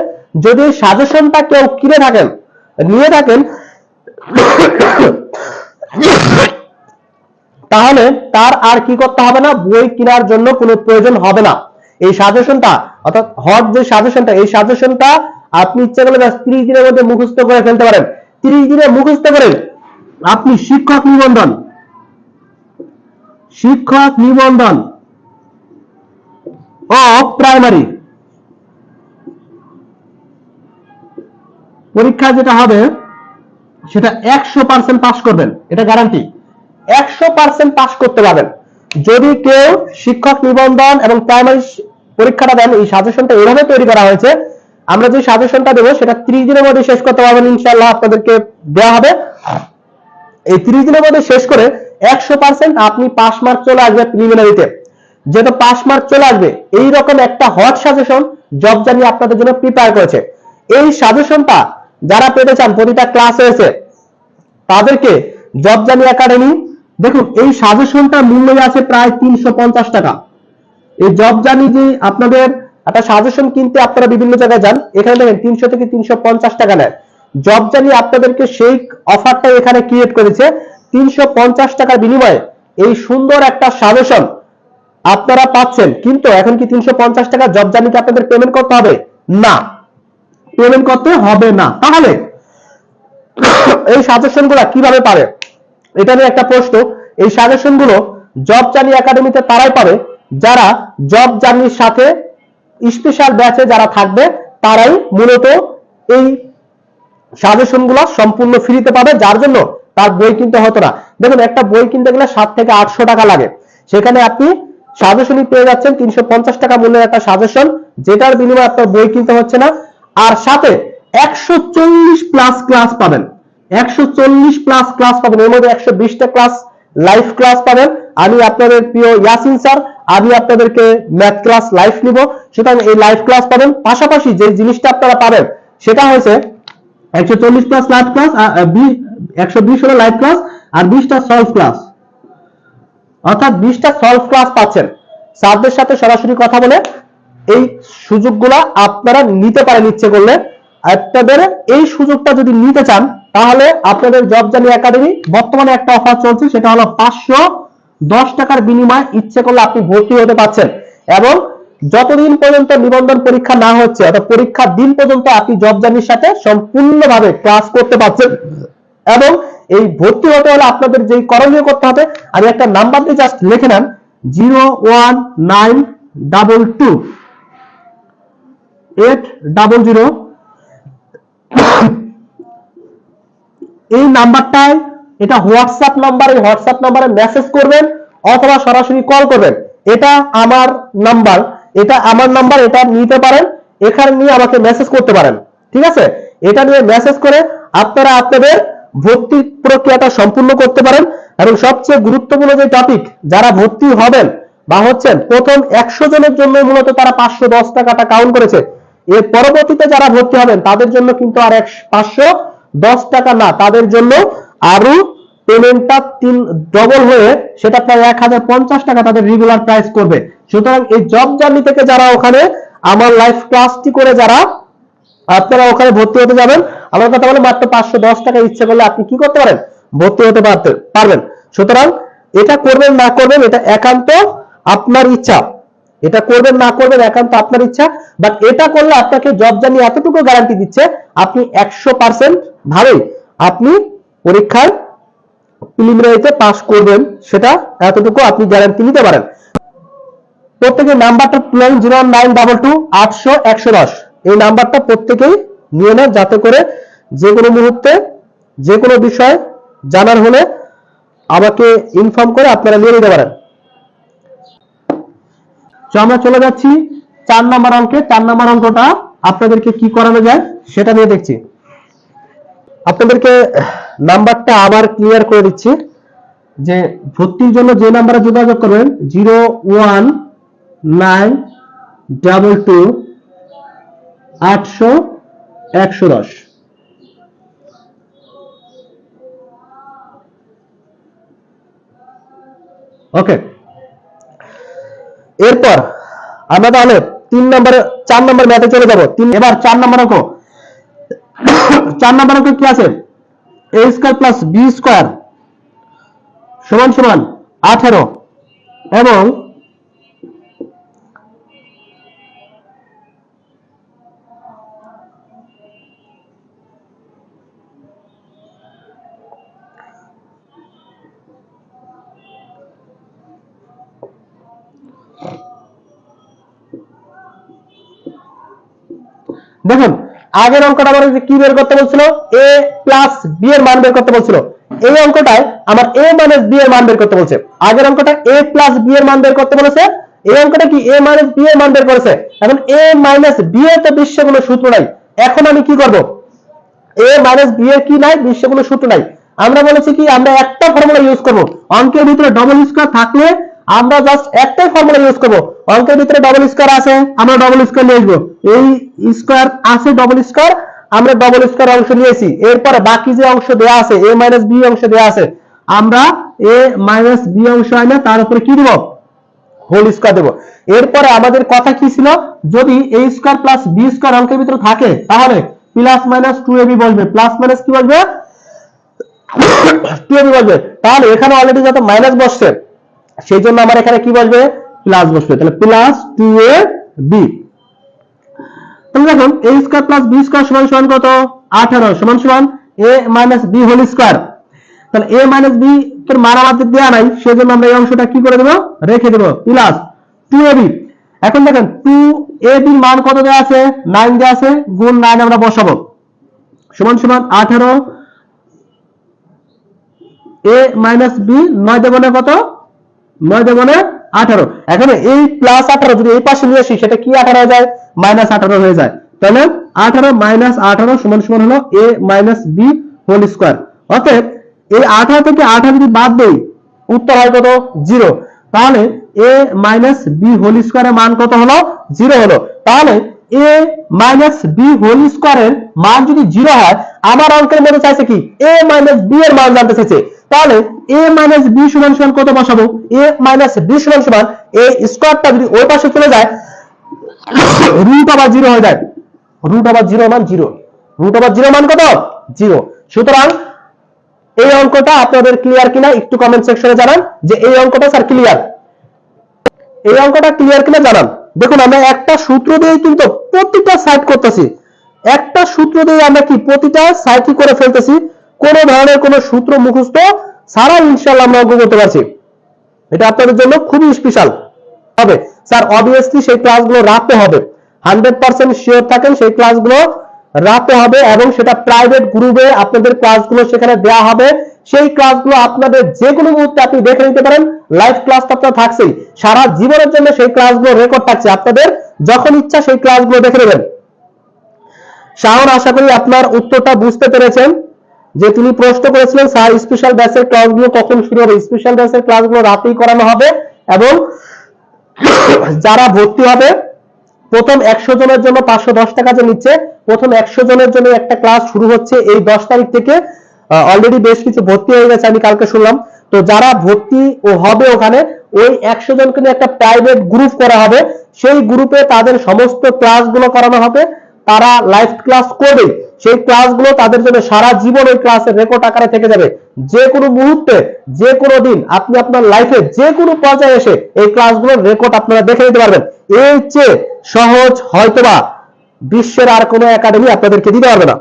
যদি সাজেশনটা কেউ কিনে থাকেন, নিয়ে থাকেন, তাহলে তার আর কি করতে হবে না? বই কেনার জন্য কোনো প্রয়োজন হবে না। এই সাজেশনটা অর্থাৎ হট যে সাজেশনটা, এই সাজেশনটা আপনি ইচ্ছা করলে 30 দিনের মধ্যে মুখস্থ করে ফেলতে পারেন। 30 দিনে মুখস্থ করে আপনি শিক্ষক নিবন্ধন ও প্রাইমারি পরীক্ষা যেটা হবে সেটা 100% পাস করবেন, এটা গ্যারান্টি। 100% পাস করতে পারবেন যদি কেউ শিক্ষক নিবন্ধন এবং প্রাইমারি পরীক্ষাটা দেন। এই সাজেশনটা এইভাবে তৈরি করা হয়েছে, আমরা যে সাজেশনটা দেবো সেটা 30 দিনের মধ্যে শেষ করতে পারবেন ইনশাআল্লাহ, আপনাদেরকে দেওয়া হবে। এই 30 দিনের মধ্যে শেষ করে 100% আপনি পাস মার্ক চলে আসবে প্রিলিমিনারিতে। যেহেতু পাস মার্ক চলে আসবে, এইরকম একটা হট সাজেশন জব জার্নি আপনাদের জন্য প্রিপেয়ার করেছে। এই সাজেশনটা যারা পেতে চান, প্রতিটা ক্লাস হয়েছে, তাদেরকে জব জার্নি একাডেমি দেখুন এই সাজেশনটা মূল্য আছে প্রায় 350 টাকা। এই জব জানি যে আপনাদের একটা সাজেশন কিনতে আপনারা বিভিন্ন জায়গায় যান, এখানে দেখেন 300 থেকে 350 টাকা নেয়। জব জানি আপনাদেরকে সেই অফারটা এখানে ক্রিয়েট করেছে 350 টাকার বিনিময়ে এই সুন্দর একটা সাজেশন আপনারা পাচ্ছেন। কিন্তু এখন কি 350 টাকা জব জানিকে আপনাদের পেমেন্ট করতে হবে? না, পেমেন্ট করতে হবে না। তাহলে এই সাজেশন গুলা কিভাবে পাবে, এটা নিয়ে একটা প্রশ্ন। এই সাজেশন গুলো জব জার্নি একাডেমিতে তারাই পাবে যারা জব জার্নির সাথে স্পেশাল ব্যাচে যারা থাকবে, তারাই মূলত এই সাজেশন গুলো সম্পূর্ণ ফ্রিতে পাবে, যার জন্য তার বই কিনতে হতো না। দেখুন একটা বই কিনতে গেলে 7 থেকে 800 টাকা লাগে, সেখানে আপনি সাজেশনই পেয়ে যাচ্ছেন 350 টাকা মূল্যের একটা সাজেশন, যেটার বিনিময়ে আপনার বই কিনতে হচ্ছে না। আর সাথে 140 প্লাস ক্লাস পাবেন, 140 প্লাস ক্লাস পাবেন। এর মধ্যে 120টা ক্লাস লাইভ ক্লাস পাবেন। আমি আপনাদের প্রিয় ইয়াসিন স্যার, আমি আপনাদেরকে ম্যাথ ক্লাস লাইভ নিব, সুতরাং এই লাইভ ক্লাস পাবেন। পাশাপাশি যে জিনিসটা আপনারা পাবেন সেটা হচ্ছে 140 প্লাস লাইভ ক্লাস, 120 হলো লাইভ ক্লাস, আর 20টা সলভ ক্লাস, অর্থাৎ 20টা সলভ ক্লাস পাচ্ছেন। স্যারদের সাথে সরাসরি কথা বলে এই সুযোগগুলো আপনারা নিতে পারেন ইচ্ছে করলে। আপনাদের এই সুযোগটা যদি নিতে চান তাহলে আপনাদের জব জার্নি একাডেমি বর্তমানে একটা অফার চলছে, সেটা হলো 510 টাকার বিনিময়ে ইচ্ছে করলে আপনি ভর্তি হতে পারছেন। এবং যতদিন পর্যন্ত নিবন্ধন পরীক্ষা না হচ্ছে, অর্থাৎ পরীক্ষার দিন পর্যন্ত আপনি জব জার্নির সাথে সম্পূর্ণভাবে ক্লাস করতে পারছেন। এবং এই ভর্তি হতে হলে আপনাদের যেই করণীয় করতে হবে, আমি একটা নাম্বার দিয়ে জাস্ট লিখে নেন 01922 800। এই নাম্বারটায়, এটা হোয়াটসঅ্যাপ নাম্বার, এই হোয়াটসঅ্যাপ নাম্বারে মেসেজ করবেন অথবা সরাসরি কল করবেন। এটা আমার নাম্বার, এটা নিতে পারেন, এখানে নিয়ে আমাকে মেসেজ করতে পারেন, ঠিক আছে? এটা নিয়ে মেসেজ করে আপনারা আপনাদের ভর্তি প্রক্রিয়াটা সম্পূর্ণ করতে পারেন। এবং সবচেয়ে গুরুত্বপূর্ণ যে টপিক, যারা ভর্তি হবেন বা হচ্ছেন প্রথম 100 জনের জন্য মূলত তারা 510 টাকাটা কাউন্ট করেছে। এর পরবর্তীতে যারা ভর্তি হবেন তাদের জন্য কিন্তু আর 510 টাকা না, তাদের জন্য আরো পেমেন্টটা ডবল হয়ে সেটা প্রায় 1050 টাকা তাদের রেগুলার প্রাইস করবে। সুতরাং এই জব জার্নি থেকে যারা ওখানে আমার লাইভ ক্লাসটি করে যারা আপনারা ওখানে ভর্তি হতে যাবেন, আমার কথা বলে মাত্র 510 টাকা ইচ্ছে করলে আপনি কি করতে পারেন, ভর্তি হতে পারবেন। সুতরাং এটা করবেন না করবেন এটা একান্ত আপনার ইচ্ছা, এটা করবেন না করবেন একান্ত আপনার ইচ্ছা। বাট এটা করলে আপনাকে জব জার্নি এতটুকু গ্যারান্টি দিচ্ছে, আপনি 100% ভাবেই আপনি পরীক্ষায় প্রিলিমিনারিতে পাস করবেন, সেটা এতটুকু আপনি গ্যারান্টি নিতে পারেন। প্রত্যেকের নাম্বারটা 09222 এই নাম্বারটা প্রত্যেকেই নিয়ে নেন, যাতে করে যে কোনো মুহূর্তে যে কোনো বিষয় জানার হলে আমাকে ইনফর্ম করে আপনারা নিয়ে নিতে পারেন। তো আমরা চলে যাচ্ছি 4 নম্বর অঙ্কে। 4 নম্বর অঙ্কটা আপনাদেরকে কি করানো যায় সেটা নিয়ে দেখছি। আপনাদেরকে নাম্বারটা আবার ক্লিয়ার করে দিচ্ছি যে ভর্তির জন্য যে নাম্বারে যোগাযোগ করবেন 01922 800 110। ওকে, এরপর আমরা তাহলে 4 নম্বর ম্যাথে চলে যাব। এবার 4 নম্বর অঙ্ক। 4 নম্বর অঙ্ক কি আছে? a square plus b square সমান সমান 18 এবং দেখুন আগের অঙ্কটা আমার কি বের করতে বলছিল, a প্লাস b এর মান বের করতে বলছিল। এই অঙ্কটায় আমার a মাইনাস b এর মান বের করতে বলছে। আগের অঙ্কটা a প্লাস b এর মান বের করতে বলেছে, এই অঙ্কটা কি a মাইনাস b এর মান বের করেছে। এখন a মাইনাস b এর তো বিশ্বে কোনো সূত্র নাই, এখন আমি কি করব, a মাইনাস b এর কি নাই, বিশ্বে কোনো সূত্র নাই। আমরা বলেছি কি আমরা একটা ফর্মুলা ইউজ করব, অঙ্কের ভিতরে ডবল স্কয়ার থাকলে আমরা জাস্ট একটাই ফর্মুলা ইউজ করব। অঙ্কের ভিতরে ডবল স্কয়ার আছে, আমরা ডবল স্কয়ার নিয়ে আসবো। এই স্কয়ার আছে ডবল স্কয়ার, আমরা ডবল স্কয়ার অংশ নিয়েছি। এরপরে বাকি যে অংশ দেয়া আছে a মাইনাস b অংশ দেয়া আছে, আমরা এ মাইনাস বি অংশ আইনা তার উপরে কি দেব, হোল স্কয়ার দেব। এরপরে আমাদের কথা কি ছিল, যদি a square plus b square অঙ্কের ভিতরে থাকে তাহলে প্লাস মাইনাস 2ab বসবে, প্লাস মাইনাস কি বসবে, 2ab বসবে। তাহলে এখানে অলরেডি যত মাইনাস বসছে সেই জন্য আমার এখানে কি বসবে, প্লাস বসবে। তাহলে প্লাস 2ab। তাহলে দেখুন a square plus b square সমান সমান কত, 18 সমান সমান a minus b whole square. তাহলে a মাইনাস b এর মান আমাদের দেয়া নাই, সেজন্য আমরা এই অংশটা কি করে দেব, রেখে দেব, প্লাস 2ab। এখন দেখেন 2ab এর মান কত দেয়া আছে, 9 দেয়া আছে, গুণ 9 আমরা বসাবো, সমান সমান 18 a মাইনাস b, 9 দেব না কত, 9 দেব না 18। এখন এই প্লাস 18 যদি এই পাশে নিয়ে আসি সেটা কি 18 হয়ে যায়, মাইনাস 18 হয়ে যায়। তাহলে 18 মাইনাস 18 সমান সমান হলো a minus b whole square. অতএব এই 18 থেকে 18 যদি বাদ দেই উত্তর হয় কত, 0। তাহলে a মাইনাস b হোল স্কয়ারের মান কত হলো, 0 হলো। তাহলে a মাইনাস b হোল স্কয়ারের মান যদি 0 হয়, আমার অঙ্কের মধ্যে চাইছে কি a মাইনাস b এর মান জানতে চাইছে। তাহলে a মাইনাস b সমান সমান কত বসাবো, a মাইনাস b সমান সমান a স্কয়ারটা যদি ওই পাশে চলে যায় রুট ওভার 0 হয়ে যায়, রুট ওভার 0 মান 0, রুট ওভার 0 মান কত, 0। সুতরাং এই অঙ্কটা আপনাদের ক্লিয়ার কিনা একটু কমেন্ট সেকশনে জানান যে এই অঙ্কটা স্যার ক্লিয়ার, এই অঙ্কটা ক্লিয়ার কিনা জানান। দেখুন আমরা একটা সূত্র দিয়ে কিন্তু প্রতিটা সাইড করতেছি, একটা সূত্র দিয়ে আমরা কি প্রতিটা সাইড করে ফেলতেছি, কোন ধরনের কোন সূত্র মুখস্থ ছাড়া ইনশাআল্লাহ আমরা অঙ্ক করতে পারছি। এটা আপনাদের জন্য খুবই স্পেশাল হবে। স্যার অবভিয়াসলি সেই ক্লাসগুলো রাখতে হবে, 100% শিওর থাকেন সেই ক্লাসগুলো রাতে হবে এবং সেটা প্রাইভেট গ্রুপে আপনাদের ক্লাসগুলো সেখানে দেয়া হবে। সেই ক্লাসগুলো আপনাদের যে কোনো মুহূর্তে আপনি দেখে নিতে পারেন, লাইভ ক্লাস তো আপনার থাকছেই, সারা জীবনের জন্য সেই ক্লাসগুলো রেকর্ড থাকছে, আপনাদের যখন ইচ্ছা সেই ক্লাসগুলো দেখে নেবেন। শাওন আশা করি আপনার উত্তরটা বুঝতে পেরেছেন, যে তিনি প্রশ্ন করেছিলেন স্যার স্পেশাল ব্যাচের ক্লাসগুলো কখন শুরু হবে। স্পেশাল ব্যাচের ক্লাসগুলো রাতেই করানো হবে এবং যারা ভর্তি হবে প্রথম 100 জনের জন্য 510 টাকা যে নিচ্ছে, প্রথম 100 জনের জন্য একটা ক্লাস শুরু হচ্ছে এই 10 তারিখ থেকে। অলরেডি বেশ কিছু ভর্তি হয়ে গেছে আমি কালকে শুনলাম। তো যারা ভর্তি ও হবে ওখানে ওই 100 জনকে নিয়ে একটা প্রাইভেট গ্রুপ করা হবে, সেই গ্রুপে তাদের সমস্ত ক্লাসগুলো করানো হবে, তারা লাইভ ক্লাস করবে। সেই ক্লাসগুলো তাদের জন্য সারা জীবন ওই ক্লাসের রেকর্ড আকারে থেকে যাবে। যে কোনো মুহূর্তে যে কোনো দিন আপনি আপনার লাইফে যে কোনো পর্যায়ে এসে এই ক্লাসগুলোর রেকর্ড আপনারা দেখে নিতে পারবেন। এর চেয়ে সহজ হয়তোবা বিশ্বের আর কোনো একাডেমি আপনাদেরকে দিতে পারবে না।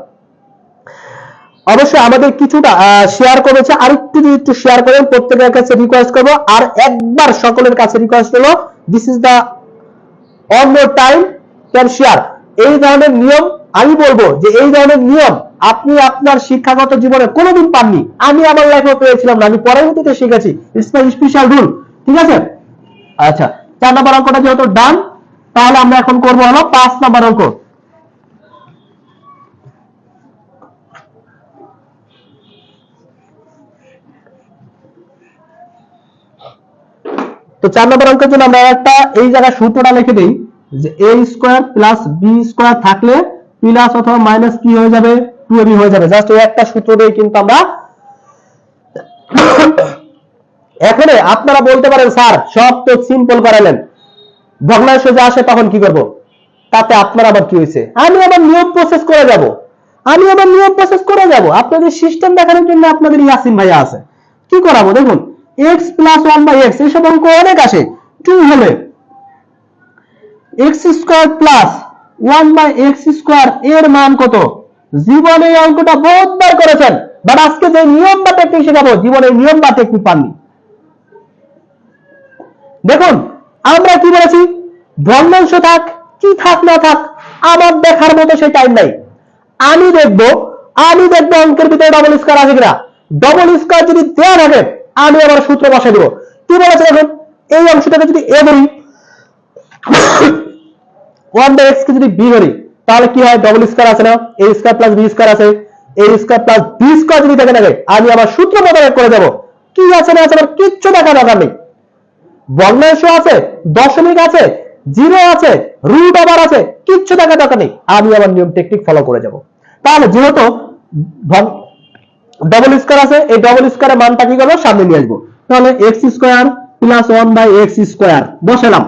অবশ্যই আমাদের কিছুটা শেয়ার করেছে, আর একটু শেয়ার করেন, প্রত্যেকের কাছে রিকোয়েস্ট করবো। আর একবার সকলের কাছে রিকোয়েস্ট হলো, this is the one more time can share. এই ধরনের নিয়ম আমি বলবো যে এই ধরনের নিয়ম আপনি আপনার শিক্ষাগত জীবনে কোনোদিন পাননি, আমি আমার লাইফে পেয়েছিলাম না, আমি পরবর্তীতে শিখেছি। ইটস মাই স্পেশাল রুল, ঠিক আছে? আচ্ছা 4 নম্বর অঙ্কটা যেহেতু ডান, তাহলে আমরা এখন করবো হলো 5 নম্বর অঙ্ক। তো 4 নম্বর অঙ্কের জন্য আমরা একটা এই জায়গায় সূত্রটা লিখে দেই যে a square plus b square থাকলে প্লাস অথবা মাইনাস কি হয়ে যাবে, 2ab হয়ে যাবে। জাস্ট এই একটা সূত্র দিয়ে কিন্তু আমরা এখানে আপনারা বলতে পারেন স্যার সব তো সিম্পল করালেন, ভগ্নাংশ যে আসে তখন কি করব, তাতে আপনার আবার কি হয়েছে, আমি আবার নিয়ম প্রসেস করে যাব, আমি আবার নিয়ম প্রসেস করে যাব। আপনাদের সিস্টেম দেখানোর জন্য আপনাদের ইয়াসিন ভাইয়া আছে, কি করাবো দেখুন। x প্লাস 1/x এইসব অঙ্ক অনেক আসে, 2 হলে x square plus 1/x square এর মান কত। জীবনে এই অঙ্কটা বহুতবার করেছেন, বাট আজকে যে নিয়ম বা টেকনিক শেখাবো জীবনে নিয়ম বা টেকনিক পাননি। দেখুন আমরা কি বলেছি, ভগ্নাংশ থাক কি থাক না থাক আমার দেখার মতো সেই টাইম নাই। আমি দেখবো অঙ্কের ভিতরে ডবল স্কয়ার আছে কিনা, ডবল স্কয়ার যদি দেওয়া থাকে আমি আবার সূত্র বসাই দেবো। কি বলেছে দেখুন, এই অংশটাকে যদি a ধরি 1/x কে যদি b ধরি তাহলে কি হয়, ডবল স্কয়ার আছে না, a square plus b square আছে, a square plus b square যদি দেখে থাকে আমি আবার সূত্র মোতাবেক করে যাব। কি আছে না আছে আমার কিচ্ছু দেখা দরকার নেই। ভগ্নাংশ আছে, দশমিক আছে, জিরো আছে, রুট ওভার আছে, কিচ্ছু দেখা দরকার নেই, আমি আবার নিয়ম টেকনিক ফলো করে যাব। তাহলে যেহেতু ডবল স্কয়ার আছে, এই ডবল স্কয়ারের মানটা কি করব সামনে নিয়ে আসবো। তাহলে x square plus 1/x square বসালাম।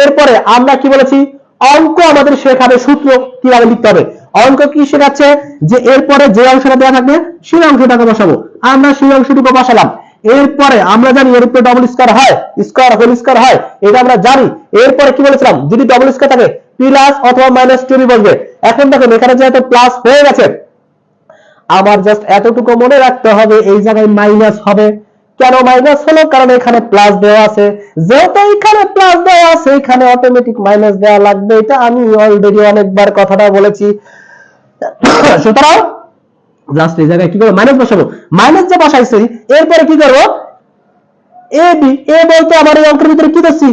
এরপরে আমরা কি বলেছি, অঙ্ক আমাদের শেখাবে সূত্র কিভাবে লিখতে হবে। অঙ্ক কি শেখাচ্ছে যে এরপরে যে অংশটা দেওয়া থাকবে সেই অংশটাকে বসাবো, আমরা সেই অংশটুকু বসালাম। এরপরে আমরা জানি এর উপরে ডবল স্কয়ার হয়, স্কয়ার হোল স্কয়ার হয়, এটা আমরা জানি। এরপরে কি বলেছিলাম, যদি ডবল স্কয়ার থাকে প্লাস অথবা মাইনাস টু বসবে। এখন দেখুন এখানে যেহেতু প্লাস হয়ে গেছে, আমার জাস্ট এতটুকু মনে রাখতে হবে এই জায়গায় মাইনাস হবে। কেন মাইনাস হলো, কারণ এখানে প্লাস দেওয়া আছে, যেহেতু এখানে প্লাস দেওয়া আছে এখানে অটোমেটিক মাইনাস দেওয়া লাগবে, এটা আমি অলরেডি অনেকবার কথাটা বলেছি। সুতরাং জাস্ট এই জায়গায় কি করব, মাইনাস বসাবো। মাইনাস যে বসাইছি এরপরে কি করব, এ বি, এ বলতে আমার এই অঙ্কের ভিতরে কি ধরছি,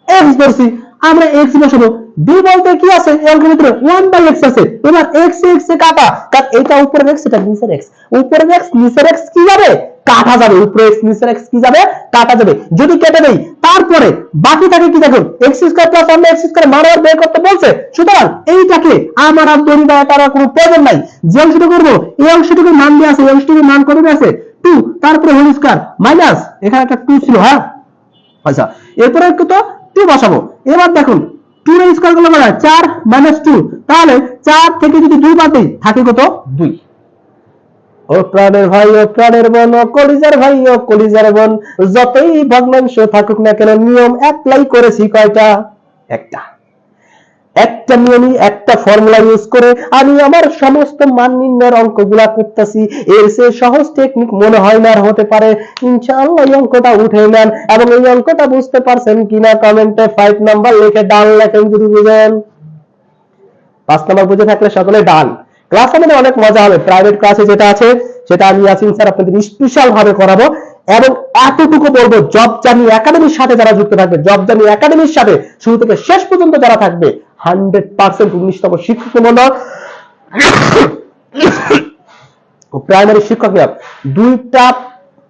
x ধরছি, আমরা x বসাবো। b বলতে কি আছে এই অঙ্কের ভিতরে 1/x আছে, এবার x x এ কাটা, কারণ এটা উপরের x এটা নিচের x, উপরের x নিচের x কি যাবে কাটা যাবে, উপরে x নিচের x কি যাবে কাটা যাবে। যদি কেটে দেই তারপরে বাকি থাকে কি, দেখুন x square plus 1/x square মান আর বের করতে বলছে। সুতরাং এইটাকে আমার আর দড়ি বা করার কোনো প্রয়োজন নাই, যে অংশটা করব এই অংশটুকুর মান দিয়ে আছে, এই অংশটুকুর মান কত আছে 2, তারপরে হোল স্কয়ার মাইনাস এখানে একটা 2 ছিল। হ্যাঁ আচ্ছা, এরপরে কত 2 বসাবো। এবার দেখুন 2 এর স্কয়ার করলে কত হয় 4 - 2, তাহলে 4 থেকে যদি 2 বাদ দেই থাকে কত 2। ও প্রাণের ভাই ও প্রাণের বোন ও কলিজার ভাই ও কলিজার বোন, যতই ভগ্নাংশ থাকুক না কেন নিয়ম অ্যাপ্লাই করেছি কয়টা, একটা। একটা নিয়মই একটা ফর্মুলা ইউজ করে আমি আমার সমস্ত মান নির্ণয়ের অঙ্কগুলা করতেছি। এর চেয়ে সহজ টেকনিক মনে হয় না আর হতে পারে। ইনশাআল্লাহ এই অঙ্কটা উঠে নেন, এবং এই অঙ্কটা বুঝতে পারছেন কিনা কমেন্টে 5 নাম্বার লিখে ডান লেখেন যদি বুঝেন। 5 নাম্বার বুঝে থাকলে সকলে ডান। ক্লাস আমাদের অনেক মজা হবে, প্রাইভেট ক্লাসে যেটা আছে সেটা আমি ইয়াসিন স্যার আপনাদের স্পেশাল ভাবে করাবো। এবং এতটুকু বলবো, জব জার্নি একাডেমির সাথে যারা যুক্ত থাকবে, জব জার্নি একাডেমির সাথে শুরু থেকে শেষ পর্যন্ত যারা থাকবে 100% 19তম শিক্ষক মন্ডল প্রাইমারি শিক্ষক নিয়োগ, দুইটা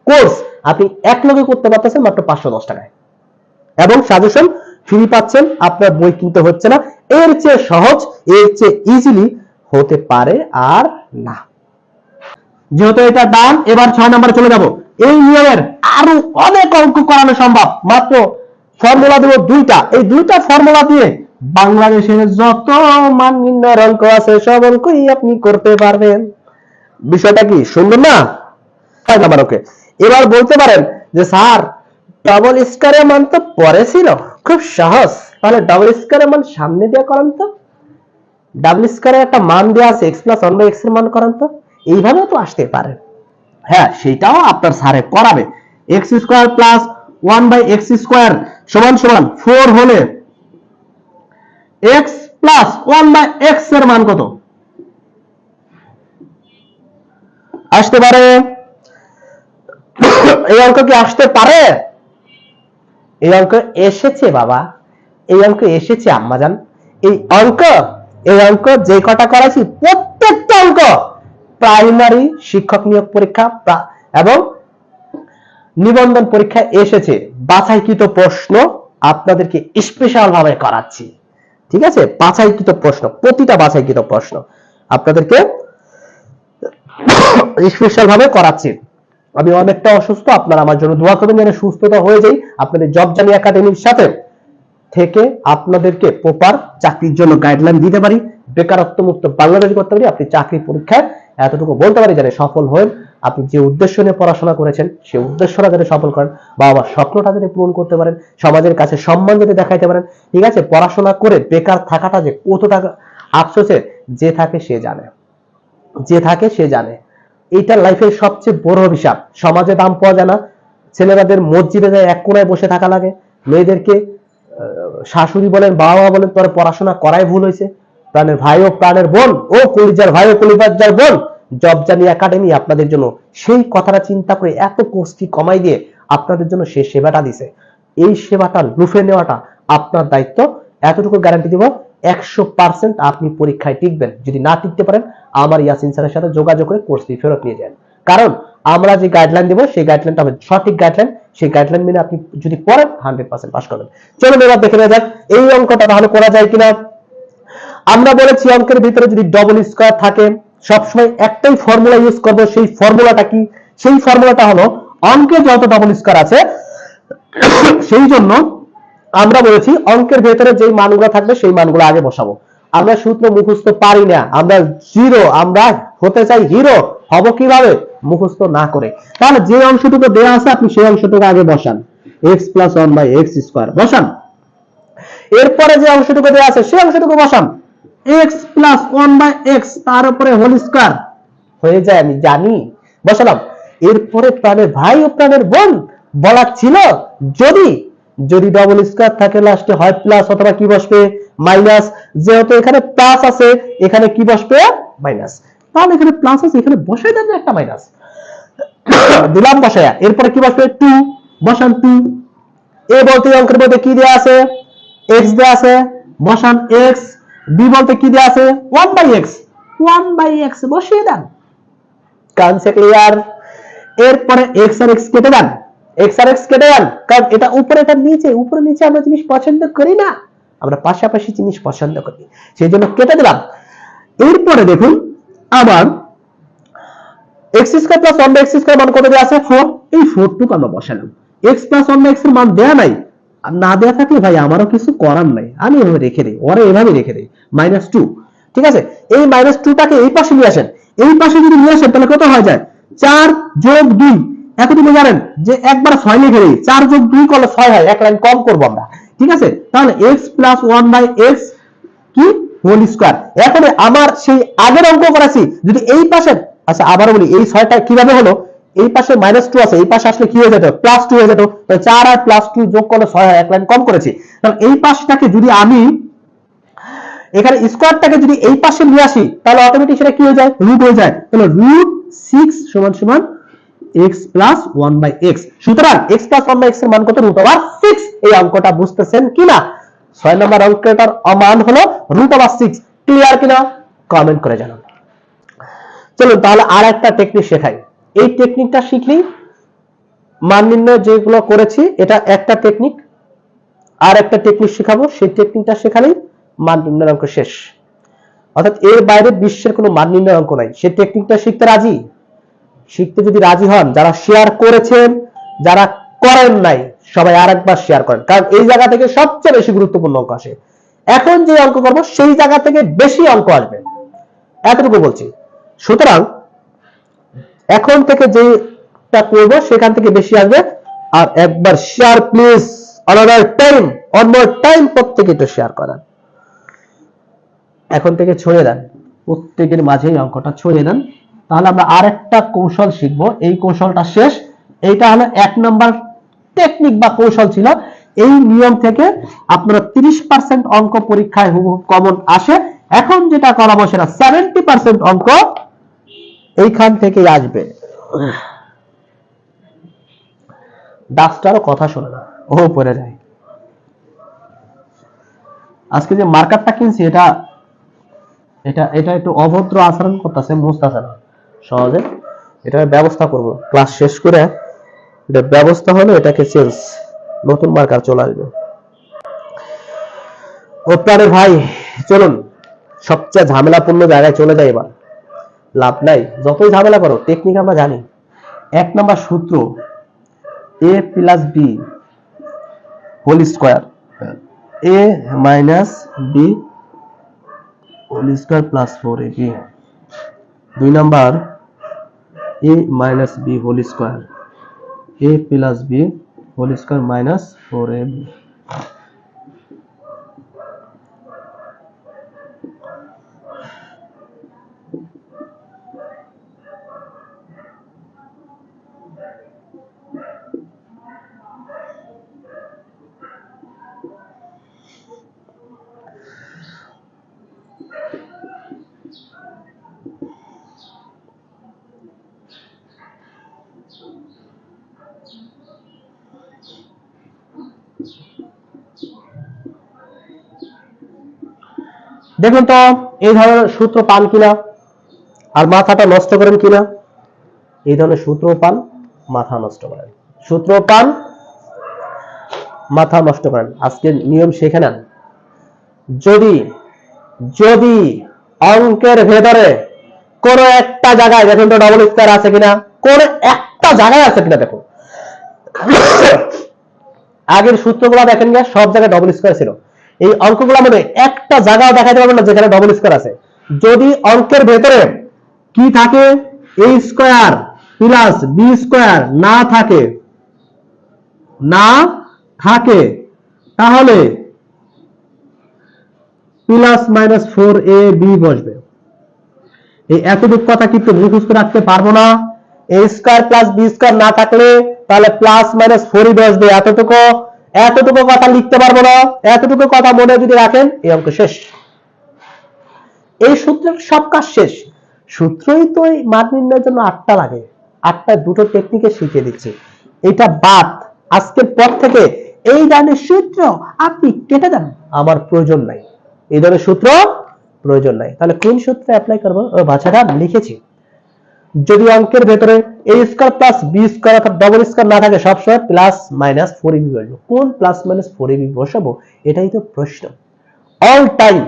কোর্স আপনি এক লগে করতে পারতেছেন মাত্র 510 টাকায়, এবং সাজেশন ফ্রি পাচ্ছেন, আপনার বই কিনতে হচ্ছে না। এর চেয়ে সহজ, এর চেয়ে ইজিলি হতে পারে আর না। যেহেতু এটা দাম, এবার 6 নম্বরে চলে যাব। এই নিয়মের আরো অনেক অঙ্ক করানো সম্ভব, মাত্র ফর্মুলা দেব দুইটা। এই দুইটা ফর্মুলা দিয়ে বাংলাদেশের যত মান নির্ণয়ের অঙ্ক আছে সব অঙ্কই আপনি করতে পারবেন। বিষয়টা কি সুন্দর না? 6 নাম্বার ওকে। এবার বলতে পারেন যে স্যার ডবল স্কয়ারের মান তো পরে ছিল, খুব সহজ, তাহলে ডবল স্কয়ারের মান সামনে দিয়ে করান তো। ডাবল স্কয়ারের একটা মান দেওয়া আছে x + 1/x এর মান করান তো, এইভাবেও তো আসতে পারে। হ্যাঁ সেটাও আপনার স্যারে করাবে। x square plus 1/x square সমান সমান 4 হলে x প্লাস 1/x এর মান কত আসতে পারে? এই অঙ্ক কি আসতে পারে? এই অঙ্ক এসেছে বাবা, এই অঙ্ক এসেছে আম্মাজান। এই অঙ্ক যে কটা করাছি প্রত্যেকটা অঙ্ক প্রাইমারি শিক্ষক নিয়োগ পরীক্ষা এবং নিবন্ধন পরীক্ষা এসেছে। বাছাইকৃত প্রশ্ন আপনাদেরকে স্পেশাল ভাবে করাচ্ছি, ঠিক আছে? বাছাইকৃত প্রশ্ন, প্রতিটা বাছাইকৃত প্রশ্ন আপনাদেরকে স্পেশাল ভাবে করাচ্ছি। আমি অনেকটা অসুস্থ, আপনারা আমার জন্য দোয়া করবেন যেন সুস্থতা হয়ে যাই। আপনাদের জব জার্নি একাডেমির সাথে থেকে আপনাদেরকে প্রপার চাকরির জন্য গাইডলাইন দিতে পারি, বেকারত্ব মুক্ত বাংলাদেশ করতে পারি। আপনি চাকরি পরীক্ষায় এতটুকু বলতে পারি যাতে সফল হন, আপনি যে উদ্দেশ্য নিয়ে পড়াশোনা করেছেন সেই উদ্দেশ্যটা যাতে সফল করেন, বা আমার স্বপ্নটা যাতে পূরণ করতে পারেন, সমাজের কাছে সম্মান যাতে দেখাইতে পারেন। ঠিক আছে, পড়াশোনা করে বেকার থাকাটা যে কতটা আফসোসের, যে থাকে সে জানে, যে থাকে সে জানে। এইটা লাইফের সবচেয়ে বড় অভিশাপ। সমাজে দাম পাওয়া যায় না, ছেলেরাদের মসজিদে যায় এক কোনায় বসে থাকা লাগে, মেয়েদেরকে শাশুড়ি বলেন বাবা বলেন তোর পড়াশোনা করাই ভুল হয়েছে। প্রাণের ভাই ও প্রাণের বোন ও কলিজার ভাই ও কলিজার বোন, জব জার্নি একাডেমি আপনাদের জন্য সেই কথাটা চিন্তা করে এত কোর্সটি কমাই দিয়ে আপনাদের জন্য সে সেবাটা দিছে। এই সেবাটা লুফে নেওয়াটা আপনার দায়িত্ব। এতটুকু গ্যারান্টি দিব 100% আপনি পরীক্ষায় টিকবেন। যদি না টিকতে পারেন আমার ইয়াসিন স্যারের সাথে যোগাযোগ করে কোর্সটি ফেরত নিয়ে যান, কারণ আমরা যে গাইডলাইন দেব সেই গাইডলাইনটা হবে সঠিক গাইডলাইন। সেই গাইডলাইন মেনে আপনি যদি পড়েন 100% পাস করবেন। চলুন এবার দেখে নেওয়া যাক এই অঙ্কটা তাহলে করা যায় কিনা। আমরা বলেছি অঙ্কের ভিতরে যদি ডবল স্কয়ার থাকে সবসময় একটাই ফর্মুলা ইউজ করব। সেই ফর্মুলাটা কি? সেই ফর্মুলাটা হলো অঙ্কে যত ডবল স্কয়ার আছে সেই জন্য আমরা বলেছি অঙ্কের ভেতরে যেই মানগুলো থাকবে সেই মানগুলো আগে বসাবো। আমরা সূত্র মুখস্থ পারি না, আমরা জিরো, আমরা হতে চাই হিরো। হব কিভাবে? মুখস্থ না করে। তাহলে যে অংশটুকু দেয়া আছে আপনি সেই অংশটুকু আগে বসান, x + 1/x² বসান। এরপরে যে অংশটুকু দেয়া আছে সেই অংশটুকু বসান, x + 1/x তার উপরে হোল স্কয়ার হয়ে যায়, আমি জানি, বসালাম। এরপরে প্রাণের ভাই ও প্রাণের বোন বলার ছিল, যদি যদি ডবল স্কয়ার থাকে লাস্টে হয় প্লাস অথবা কি বসবে? মাইনাস। যেহেতু এখানে প্লাস আছে এখানে কি বসবে? মাইনাস। তাহলে এখানে প্লাস আছে, এখানে বসাই দেন একটা মাইনাস দিলাম বসায়া। এরপরে কি বসবে? 2 বসান 2। এ বলতে অঙ্কের মধ্যে কি দেয়া আছে? x দেয়া আছে, বসান x। বি বলতে কি দেয়া আছে? 1/x, 1/x বসিয়ে দেন। Concept clear? এরপরে x আর x কেটে দেন, x আর x কেটে দেন, কারণ এটা উপরে এটা নিচে, উপরে নিচে আমরা জিনিস পছন্দ করি না, আমরা পাশাপাশি জিনিস পছন্দ করি, সেই জন্য কেটে দিলাম। এরপরে দেখুন আবার x² + 1/x² মান কত দেয়া আছে? 4। এই 4 টুকু আমরা বসালাম। x + 1/x এর মান দেয়া নাই, আর না দেয়া থাকলে ভাই আমারও কিছু করার নাই, আমি এভাবে রেখে দেই, ওরে এভাবে রেখে দেই -2। ঠিক আছে, এই -2টাকে এই পাশে নিয়ে আসেন। এই পাশে যদি নিয়ে আসেন তাহলে কত হয়ে যায়? 4 + 2। এতটুকু জানেন যে একবার 6 লিখে দেই, 4 + 2 করলে 6 হয়, এক লাইন কম করব আমরা। ঠিক আছে, তাহলে x + 1/x কি হোল স্কয়ার। এখন আমার সেই আগের অঙ্ক করেছি, যদি এই পাশে, আচ্ছা আবার বলি, এই 6টা কিভাবে হলো? এই পাশে -2 আছে, এই পাশে আসলে কি হয়ে যেত? +2 হয়ে যেত। 4 আর +2 যোগ করলে 6 হয়, এক লাইন কম করেছি। তাহলে এই পাশটাকে যদি আমি এখানে স্কয়ারটাকে যদি এই পাশে নিয়ে আসি তাহলে অটোমেটিক সেটা কি হয়ে যায়? রুট হয়ে যায়। তাহলে √6 = x + 1/x। সুতরাং x + 1/x এর মান কত? √6। এই অঙ্কটা বুঝতেছেন কিনা? 6 নম্বর অঙ্কটার মান হলো √6। ক্লিয়ার কিনা কমেন্ট করে জানান। চলুন তাহলে আর একটা টেকনিক শেখাই। এই টেকনিকটা শিখলেই মান নির্ণয় যেগুলো করেছি এটা একটা টেকনিক, আর একটা টেকনিক শেখাবো, সেই টেকনিকটা শেখালেই মান নির্ণয়ের অঙ্ক শেষ। অর্থাৎ এর বাইরে বিশ্বের কোনো মান নির্ণয়ের অঙ্ক নাই। সেই টেকনিকটা শিখতে রাজি? শিখতে যদি রাজি হন, যারা শেয়ার করেছেন, যারা করেন নাই, সবাই আরেকবার শেয়ার করেন, কারণ এই জায়গা থেকে সবচেয়ে বেশি গুরুত্বপূর্ণ অঙ্ক আসে। এখন যে অঙ্ক করব সেই জায়গা থেকে বেশি অঙ্ক আসবে, এতটুকু বলছি। সুতরাং এখন থেকে যেটা করব সেখান থেকে বেশি আসবে। আর একবার share please, অনাদার time, one more time, প্রত্যেকে একটু শেয়ার করেন। এখন থেকে ছড়িয়ে দেন, প্রত্যেকের মাঝেই অঙ্কটা ছড়িয়ে দেন। তাহলে আমরা আরেকটা কৌশল শিখবো, এই কৌশলটা শেষ। এইটা হলো 1 নাম্বার টেকনিক বা কৌশল ছিল। এই নিয়ম থেকে আপনারা 30% অঙ্ক পরীক্ষায় হুবহু কমন আসে। এখন যেটা করাবো সেটা 70% অঙ্ক এইখান থেকেই আসবে। ডাস্টারও কথা শোনে না, ও পড়ে যায়। আজকে যে মার্কারটা কিনছি এটা এটা এটা একটু অভদ্র আচরণ করতেছে, মুছতেছে না সহজে। এটার ব্যবস্থা করব ক্লাস শেষ করে, এটা ব্যবস্থা হলে এটাকে চেঞ্জ, নতুন মার্কার চলে আসবে। ও প্রাণের ভাই চলুন সবচেয়ে ঝামেলাপূর্ণ জায়গায় চলে যাই এবার। লাভ নাই, যতই ঝামেলা করো, টেকনিক আমরা জানি। 1 নাম্বার সূত্র a + b whole square, a - b whole square + 4ab। 2 number a - b whole square, a + b whole square - 4ab। দেখুন তো এই ধরনের সূত্র পান কিনা, আর মাথাটা নষ্ট করেন কিনা। এই ধরনের সূত্র পান, মাথা নষ্ট করেন, সূত্র পান, মাথা নষ্ট করেন। আজকের নিয়ম শিখে নেন। যদি যদি অঙ্কের ভেতরে কোন একটা জায়গায় দেখুন তো ডবল স্কয়ার আছে কিনা, কোন একটা জায়গায় আছে কিনা দেখুন। আগের সূত্রগুলো দেখেন গিয়ে সব জায়গায় ডবল স্কয়ার ছিল। এই অঙ্কগুলোর মধ্যে একটা জায়গাও দেখাতে পারবেন না যেখানে ডবল স্কয়ার আছে। যদি অঙ্কের ভেতরে কি থাকে, a square plus b square না থাকে, তাহলে প্লাস মাইনাস 4ab বসবে। এই এতটুকু কথা কিন্তু মুখস্থ রাখতে পারবো না। a square plus b square না থাকলে তাহলে প্লাস মাইনাস 4ই বসবে। এতটুকু কথা লিখতে পারবো না। এতটুকু কথা মনে যদি রাখেন এই অঙ্ক শেষ। এই সূত্রের সব কাজ শেষ। সূত্রই তো এই মান নির্ণয়ের জন্য 8টা লাগে। 8টায় দুটো টেকনিকে শিখিয়ে দিচ্ছি। এটা বাদ, আজকের পর থেকে এই ধরনের সূত্র আপনি কেটে দেন, আমার প্রয়োজন নাই। এই ধরনের সূত্র প্রয়োজন নাই। তাহলে কোন সূত্র অ্যাপ্লাই করব? ও ভাষাটা লিখেছি। যদি অঙ্কের ভেতরে a square plus b square অর্থাৎ ডবল স্কয়ার না থাকে, সবসময় প্লাস মাইনাস 4ab বসবে। কোন প্লাস মাইনাস 4ab বসাবো এটাই তো প্রশ্ন। অল টাইম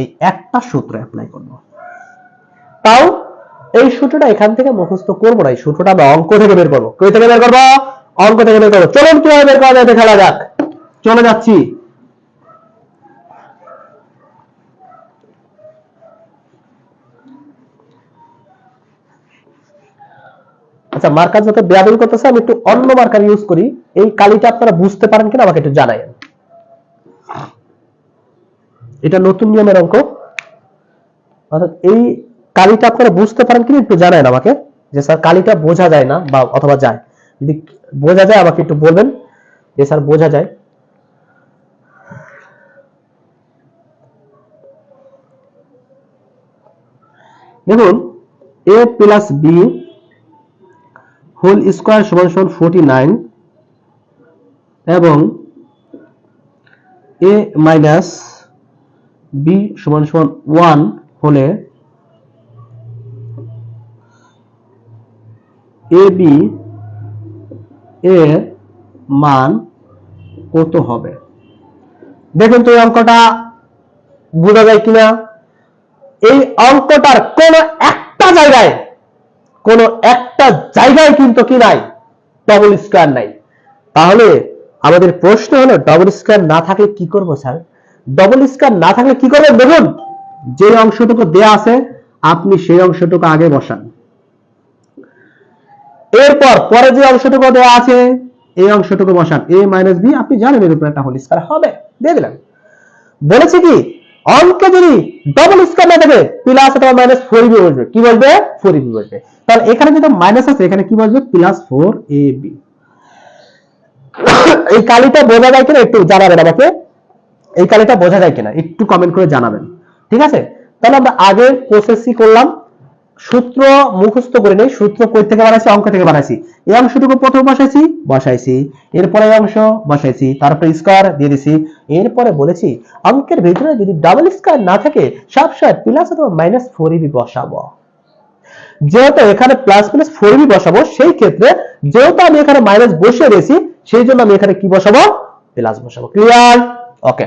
এই একটা সূত্র অ্যাপ্লাই করব। তাও এই সূত্রটা এখান থেকে মুখস্থ করব না, এই সূত্রটা আমরা অঙ্ক থেকে বের করব। কই থেকে বের করব? অঙ্ক থেকে বের করব। চলুন কিভাবে বের করা যায় দেখা যাক। চলে যাচ্ছি। আচ্ছা, মার্কার যাতে বেয়াদবি করতেছে আমি একটু অন্য মার্কার ইউজ করি। এই কালিটা আপনারা বুঝতে পারেন কিনা আমাকে একটু জানাবেন। এটা নতুন নিয়মের অঙ্ক, অর্থাৎ এই কালিটা আপনারা বুঝতে পারেন কিনা একটু জানাবেন আমাকে, যে স্যার কালিটা বোঝা যায় না বা অথবা যায়। যদি বোঝা যায় আমাকে একটু বলবেন যে স্যার বোঝা যায়। দেখুন a plus b whole square সমান সমান 49 এবং a মাইনাস b সমান সমান 1 হলে ab এর মান কত হবে? দেখুন তো এই অঙ্কটা বোঝা যায় কিনা। এই অঙ্কটার কোন একটা জায়গায় কিন্তু কি নাই, ডবল স্কয়ার নাই। তাহলে আমাদের প্রশ্ন হলো ডবল স্কয়ার না থাকলে কি করব স্যার? ডবল স্কয়ার না থাকলে কি করবেন? দেখুন যে অংশটুকু দেয়া আছে আপনি সেই অংশটুকু আগে বসান, এরপর পরে যে অংশটুকু দেয়া আছে এই অংশটুকু বসান। a মাইনাস b আপনি জানেন এর উপর একটা হোল স্কয়ার হবে, দিয়ে দিলাম। বলেছে কি অঙ্কে যদি ডবল স্কয়ার না থাকে প্লাস অথবা মাইনাস 4ab বসবে। কি বসবে? 4ab বসবে। তাহলে এখানে যেটা মাইনাস আছে এখানে কি বসবে? Plus 4ab। এই কালিটা বোঝা যায় কিনা একটু জানাবেন আমাকে। এই কালিটা বোঝা যায় কিনা একটু কমেন্ট করে জানাবেন, ঠিক আছে? তাহলে আমরা আগে প্রসেসই করলাম, সূত্র মুখস্থ করে নেই। সূত্র কই থেকে বানাইছি? অঙ্ক থেকে বানাইছি। এই অংশটুকু প্রথমে বসাইছি, এরপরে এই অংশ বসাইছি, তারপরে স্কয়ার দিয়ে দিছি। এরপরে বলেছি অঙ্কের ভিতরে যদি ডাবল স্কয়ার না থাকে সবসময় প্লাস অথবা মাইনাস 4ab বসাবো। যেহেতু এখানে প্লাস মাইনাস 4ab বসাবো, সেই ক্ষেত্রে যেহেতু আমি এখানে মাইনাস বসিয়ে দিয়েছি সেই জন্য আমি এখানে কি বসাবো? প্লাস বসাবো। Clear? Okay.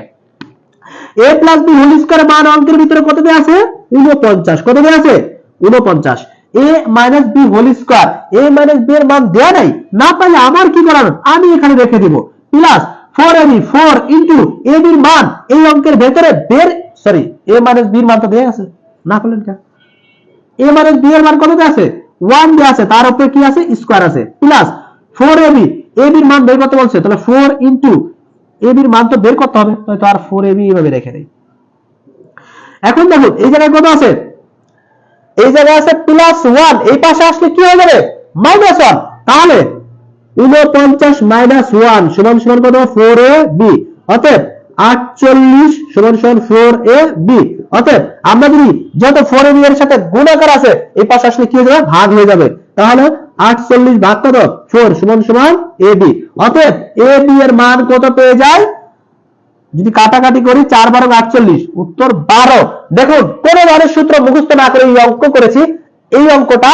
a plus b whole square মান অঙ্কের ভিতরে কত দেয়া আছে? 49। কত দেয়া আছে? 49। a minus b whole square, a minus b এর মান দেয়া নাই, না পারলে আমার কি করার? আমি এখানে রেখে দিব plus 4ab 4 into a b এর মান এই অঙ্কের ভিতরে a মাইনাস b এর মান তো দেয়া আছে, না করলেন কেন? a মাইনাস b এর মান কত দেয়া আছে? 1 দেয়া আছে, তার উপরে কি আছে? স্কয়ার আছে, প্লাস 4ab a b এর মান বের করতে বলছে, তাহলে 4 ইনটু a b এর মান তো বের করতে হবে, তো আর 4ab এভাবে রেখে দেই। এখন দেখুন এই জায়গায় কত আছে? এই জায়গায় আছে প্লাস 1, এই পাশে আসলে কি হয়ে যাবে? মাইনাস 1। তাহলে 49 মাইনাস 1 সমান সমান কত? 4ab। অতএব 48 সমান সমান 4ab। অতএব আমরা যদি যত 4ab এর সাথে গুণাকার আছে এই পাশে আসলে কি হয়ে যাবে? ভাগ হয়ে যাবে। তাহলে 48 ভাগ কত? 4 সমান সমান ab। অতএব ab এর মান কত পেয়ে যায়? যদি কাটাকাটি করি 4 12 48, উত্তর 12। দেখুন কোন ধরনের সূত্র মুখস্থ না করে এই অঙ্ক করেছি। এই অঙ্কটা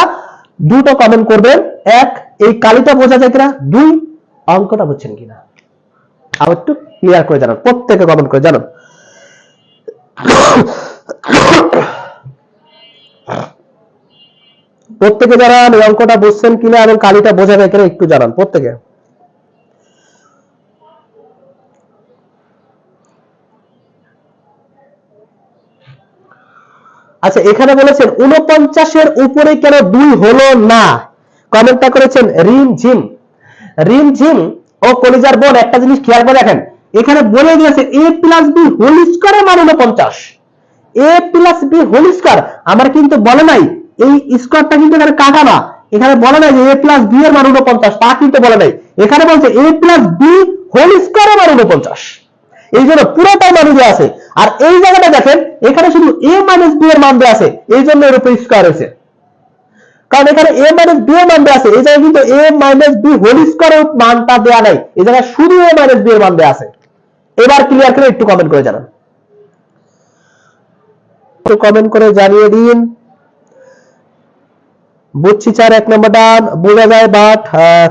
দুটো কমেন্ট করবেন, এক এই কালিটা বোঝা যায় কিনা, দুই অঙ্কটা বুঝছেন কিনা। আর একটু ক্লিয়ার করে জানান, প্রত্যেকে কমেন্ট করে জানান। প্রত্যেকে জানান এই অঙ্কটা বুঝছেন কিনা এবং কালিটা বোঝা যায় কিনা একটু জানান প্রত্যেকে। আচ্ছা, এখানে বলেছেন 49-এর উপরে কেন 2 হলো না, কমেন্টটা করেছেন রিম ঝিম। রিম ঝিম ও কলিজার বোন, একটা জিনিস খেয়াল করে দেখেন, এখানে বলে দিয়েছে a প্লাস b হোল স্কয়ারের মান 49। a plus b whole square, আমার কিন্তু বলে নাই এই স্কয়ারটা কিন্তু এখানে কাটা না, এখানে বলে নাই যে a প্লাস b এর মান 49, তা কিন্তু বলে নাই, এখানে বলছে a প্লাস b হোল স্কয়ারের মান 49, এই জন্য পুরোটাই মান দেওয়া আছে। আর এই জায়গাটা দেখেন, এখানে শুধু a মাইনাস b এর মান দেওয়া আছে, এই জন্য এর উপরে স্কয়ার হয়েছে, কারণ এখানে a মাইনাস b এর মান দেওয়া আছে, এই জায়গায় কিন্তু a মাইনাস b হোল স্কয়ারের মানটা দেওয়া নাই, এই জায়গায় শুধু a মাইনাস b এর মান দেওয়া আছে। এবার ক্লিয়ার করে একটু কমেন্ট করে জানান, একটু কমেন্ট করে জানিয়ে দিন। বুঝছি স্যার 1 নম্বর ডান, বোঝা যায়, বাট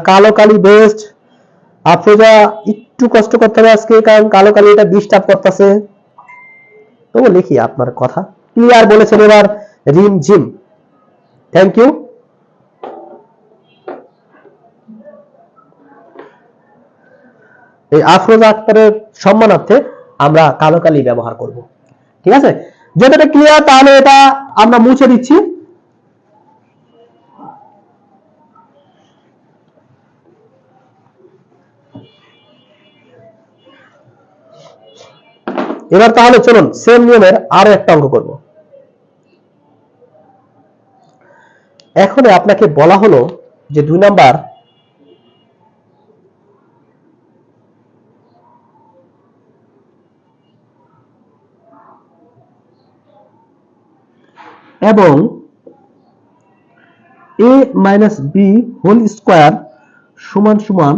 কালো কালি বেস্ট। আফরোজা একটু কষ্ট করতে হবে আজকে, কারণ কালো কালি এটা ডিস্টার্ব করতেছে, তবু লিখি আপনার কথা ক্লিয়ার বলেছেন এবার রিম ঝিম, থ্যাংক ইউ। এই আফরোজা আক্তারের সম্মানার্থে আমরা কালো কালি ব্যবহার করব, ঠিক আছে? যদি এটা ক্লিয়ার তাহলে এটা আমরা মুছে দিচ্ছি। এবার তাহলে চলুন সেম নিয়মের আরো একটা অঙ্ক করব। এখন আপনাকে বলা হলো যে 2 নাম্বার এবং a minus b whole square সমান সমান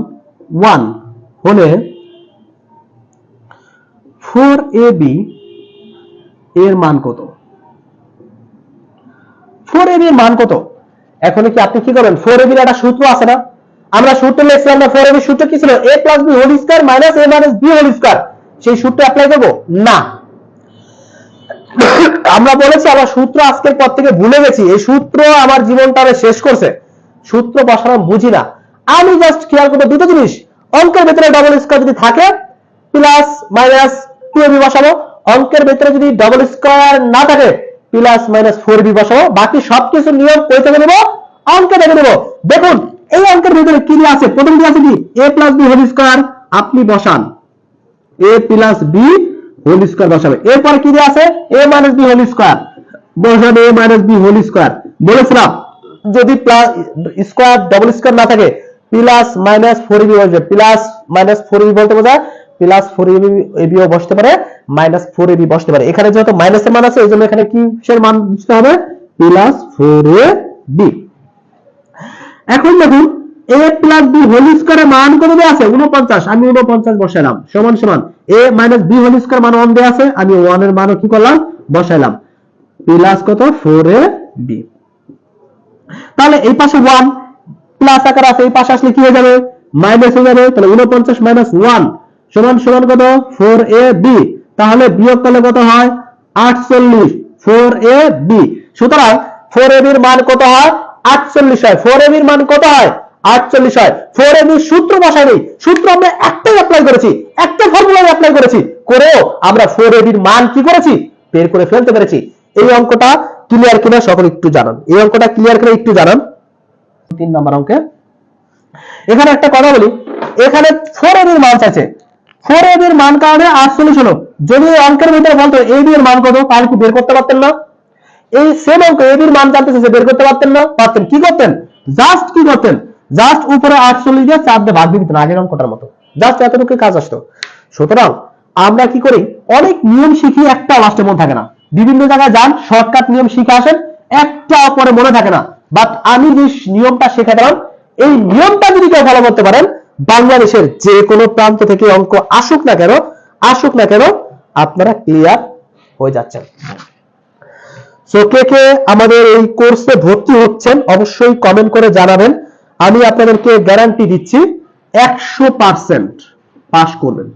1 হলে 4ab এর মান কত? 4ab এর মান কত? এখন কি আপনি কি করবেন, 4ab এর একটা সূত্র আছে না, আমরা সূত্র লিখছিলাম না, 4ab এর সূত্র কি ছিল, a plus b whole square minus a minus b whole square, সেই সূত্র অ্যাপ্লাই করব না। আমরা বলেছি আমরা সূত্র আজকের পর থেকে ভুলে গেছি, এই সূত্র আমার জীবনটা শেষ করছে, সূত্র বসানো বুঝি না। আমি জাস্ট খেয়াল করব দুটো জিনিস, অঙ্কের ভিতরে ডবল স্কয়ার যদি থাকে প্লাস মাইনাস 2ab বসাবো, অঙ্কের ভিতরে যদি ডবল স্কয়ার না থাকে প্লাস মাইনাস 4ab বসাবো, বাকি সবকিছু নিয়ম কই থেকে নেব, অঙ্কে থেকে নেব। দেখুন এই অঙ্কের ভিতরে কি আছে, প্রথম কি আছে কি a plus b whole square, আপনি বসান a plus b whole square বসাবে, এরপর কি দেয়া আছে a minus b whole square, বসাবে a minus b whole square. বলেছিলাম যদি প্লাস স্কয়ার ডবল স্কয়ার না থাকে প্লাস মাইনাস 4ab বসবে, প্লাস মাইনাস 4ab বলতে বোঝায় প্লাস 4ab ও বসতে পারে, মাইনাস 4ab বসতে পারে। এখানে যেহেতু মাইনাসের মান আছে এইজন্য এখানে কিসের মান দিতে হবে, প্লাস 4ab। এখন দেখুন a প্লাস b হোল স্কয়ারের মান কত দেয়া আছে 49, আমি 49 বসাইলাম, সমান সমান a minus b whole square মান 1 দেয়া আছে, আমি 1 এর মানও কি করলাম বসাইলাম, প্লাস কত 4ab। তাহলে এই পাশে 1 প্লাস আকার আছে, এই পাশে আসলে কি হয়ে যাবে মাইনাস হয়ে যাবে, তাহলে 49 মাইনাস 1 সমান সমান কত 4ab, তাহলে বিয়োগ করলে কত হয় 48, 4ab। সুতরাং 4ab এর মান কত হয় 48 হয়, 4ab এর মান কত হয় 48 হয়। 4ab সূত্র বসাই নেই, সূত্র আমরা একটাই অ্যাপ্লাই করেছি, একটা ফর্মুলাই অ্যাপ্লাই করেছি, করেও আমরা 4ab এর মান কি করেছি বের করে ফেলতে পেরেছি। এই অঙ্কটা ক্লিয়ার কিনা সকলে একটু জানান, এই অঙ্কটা ক্লিয়ার করে একটু জানান। 3 নাম্বার অঙ্কে এখানে একটা কথা বলি, এখানে 4ab এর মান চাইছে, 4ab এর মান কারণে 48 হলো, যদি অঙ্কের ভিতরে বলতো ab এর মান কত তাহলে কি বের করতে পারতেন না, এই সেম অঙ্ক ab এর মান জানতে চাইছে, বের করতে পারতেন না, পারতেন, কি করতেন জাস্ট কি করতেন, জাস্ট উপরে 48 দিয়ে 4 দিয়ে ভাগ দিয়ে দিতেন, আগের অঙ্কটার মতো জাস্ট এতটুকু কাজ আসতো। সুতরাং আমরা কি করি অনেক নিয়ম শিখি, একটা লাস্টে মনে থাকে না, বিভিন্ন জায়গায় যান শর্টকাট নিয়ম শিখে আসেন, একটা পরে মনে থাকে না, বাট আমি যে নিয়মটা শেখালাম এই নিয়মটা যদি কেউ ফলো করতে পারেন বাংলাদেশের যে কোনো প্রান্ত থেকে অঙ্ক আসুক না কেন আপনারা ক্লিয়ার হয়ে যাচ্ছেন। সো কে কে আমাদের এই কোর্সে ভর্তি হচ্ছেন অবশ্যই কমেন্ট করে জানাবেন, আমি আপনাদেরকে গ্যারান্টি দিচ্ছি 100% পাস করবেন,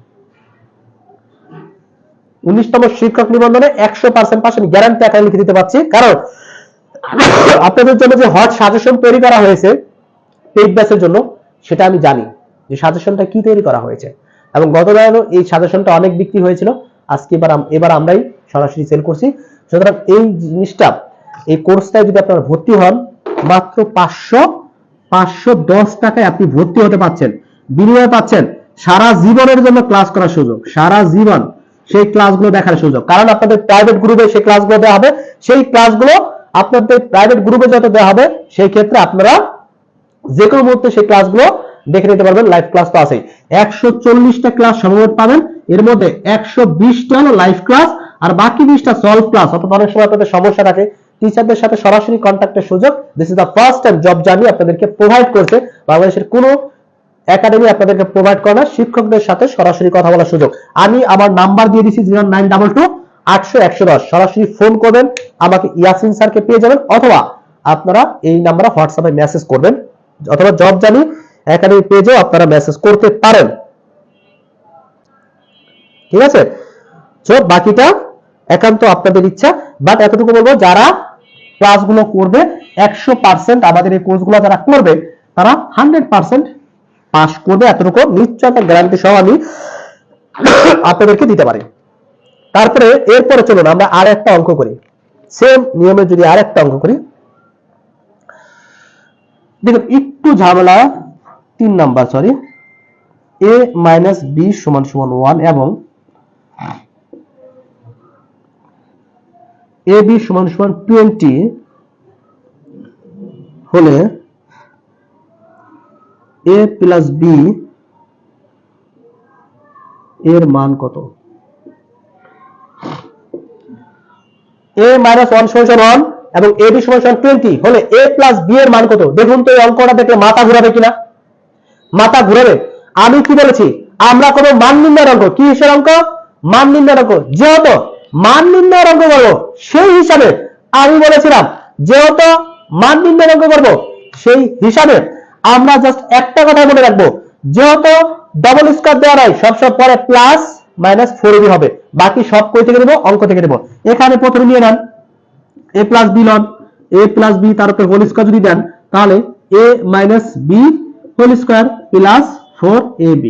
19তম শিক্ষক নিবন্ধনে 100% পাস আমি গ্যারান্টি আকারে লিখে দিতে পারছি, কারণ আপনাদের জন্য যে হট সাজেশন তৈরি করা হয়েছে পেইড ব্যাচের জন্য, সেটা আমি জানি যে সাজেশনটা কি তৈরি করা হয়েছে, এবং গতবারও এই সাজেশনটা অনেক বিক্রি হয়েছিল। আজকে এবার আমরাই সরাসরি সেল করছি। সুতরাং এই জিনিসটা, এই কোর্সটায় যদি আপনারা ভর্তি হন, মাত্র 510 টাকায় আপনি ভর্তি হতে পারছেন, বিনিময়ে পাচ্ছেন সারা জীবনের জন্য ক্লাস করার সুযোগ, সারা জীবন সেই ক্লাসগুলো দেখার সুযোগ। কারণ আপনাদের প্রাইভেট গ্রুপে সেই ক্লাসগুলো দেওয়া হবে, সেই ক্লাসগুলো আপনাদের প্রাইভেট গ্রুপে যত দেওয়া হবে, সেই ক্ষেত্রে আপনারা যে কোনো মুহূর্তে সেই ক্লাসগুলো দেখে নিতে পারবেন। লাইভ ক্লাস তো আছেই, 140টা ক্লাস সমবেত পাবেন। এর মধ্যে 120টা হলো লাইভ ক্লাস, আর বাকি 20টা সলভ ক্লাস। অর্থাৎ অনেক সময় আপনাদের সমস্যা থাকে, টিচারদের সাথে সরাসরি কন্ট্যাক্টের সুযোগ। This is the first time job journey আপনাদেরকে প্রোভাইড করছে বাংলাদেশের কোনো একাডেমি আপনাদেরকে প্রোভাইড করে না শিক্ষকদের সাথে সরাসরি কথা বলার সুযোগ। আমি আমার নাম্বার দিয়ে দিচ্ছি 0922-800-110, সরাসরি ফোন করবেন, আমাকে ইয়াসিন স্যারকে পেয়ে যাবেন, অথবা আপনারা এই নাম্বারে হোয়াটসঅ্যাপে মেসেজ করবেন, অথবা জব জার্নি একাডেমি পেজেও আপনারা মেসেজ করতে পারেন। ঠিক আছে, তো বাকিটা একান্ত আপনাদের ইচ্ছা। বাট এতটুকু বলবো, যারা ক্লাসগুলো করবে 100%, আমাদের এই কোর্সগুলো যারা করবে তারা 100% পাস করবে, এতটুকু নিশ্চয়তা গ্যারান্টি সহ আমি আপনাদেরকে দিতে পারি। তারপরে এরপরে চলুন আমরা আর একটা অঙ্ক করি, সেম নিয়মে যদি আর একটা অঙ্ক করি। দেখুন একটু ঝামেলা, 3 নাম্বার, সরি, a - b = 1 এবং ab = 20 হলে a + b এর মান কত? a - 1 = 1 এবং ab = 20 হলে a + b এর মান কত? দেখুন তো এই অঙ্কটা দেখলে মাথা ঘোরাবে কিনা? মাথা ঘুরাবে। আমি কি বলেছি, আমরা কোনো মান নির্ণয়ের অঙ্ক, কি হিসাবে অঙ্ক? মান নির্ণয়ের অঙ্ক। যেহেতু মান নির্ণয়ের অঙ্ক করবো, সেই হিসাবে আমি বলেছিলাম যেহেতু মান নির্ণয়ের অঙ্ক করবো, সেই হিসাবে আমরা জাস্ট একটা কথা মনে রাখবো, যেহেতু ডবল স্কোয়ার দেওয়া নাই, সবসময় পরে প্লাস মাইনাস 4ab হবে। বাকি সব কই থেকে দেবো? অঙ্ক থেকে দেবো। এখানে প্রথমে নিয়ে নেন a + b লন, a + b তার উপর হোল স্কোয়ার যদি দেন, তাহলে a - b whole square plus 4ab।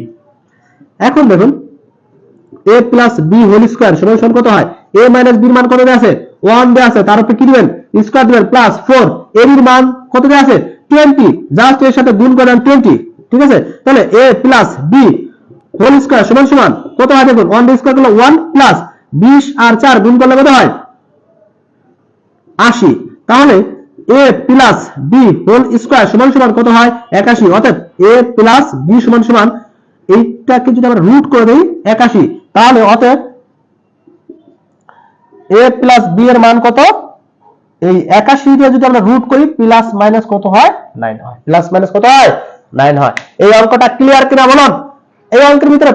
এখন দেখুন a + b হোল স্কোয়ার সমান কত হয়? a - b এর মান কত দেয়া আছে? 1 দেয়া আছে, তার উপরে কি দিবেন? স্কোয়ার দিবেন, প্লাস 4, ab এর মান কত দেয়া আছে? 20, জাস্ট এর সাথে গুণ করেন 20। ঠিক আছে, তাহলে a + b হোল স্কোয়ার সমান কত হয়? দেখুন 1 স্কোয়ার করলে 1 প্লাস 20 আর 4 গুণ করলে কত হয়? 80। তাহলে a + b হোল স্কয়ার সমান কত হয়? 81। অর্থাৎ a + b সমান এইটাকে যদি আমরা রুট করে দেই 81, তাহলে অতএব a + b এর মান কত? এই 81 দিয়ে যদি আমরা রুট করি, প্লাস মাইনাস কত হয়? 9 হয়। প্লাস মাইনাস কত হয়? 9 হয়। এই অঙ্কটা ক্লিয়ার কিনা বলুন? এই অঙ্কের ভিতরে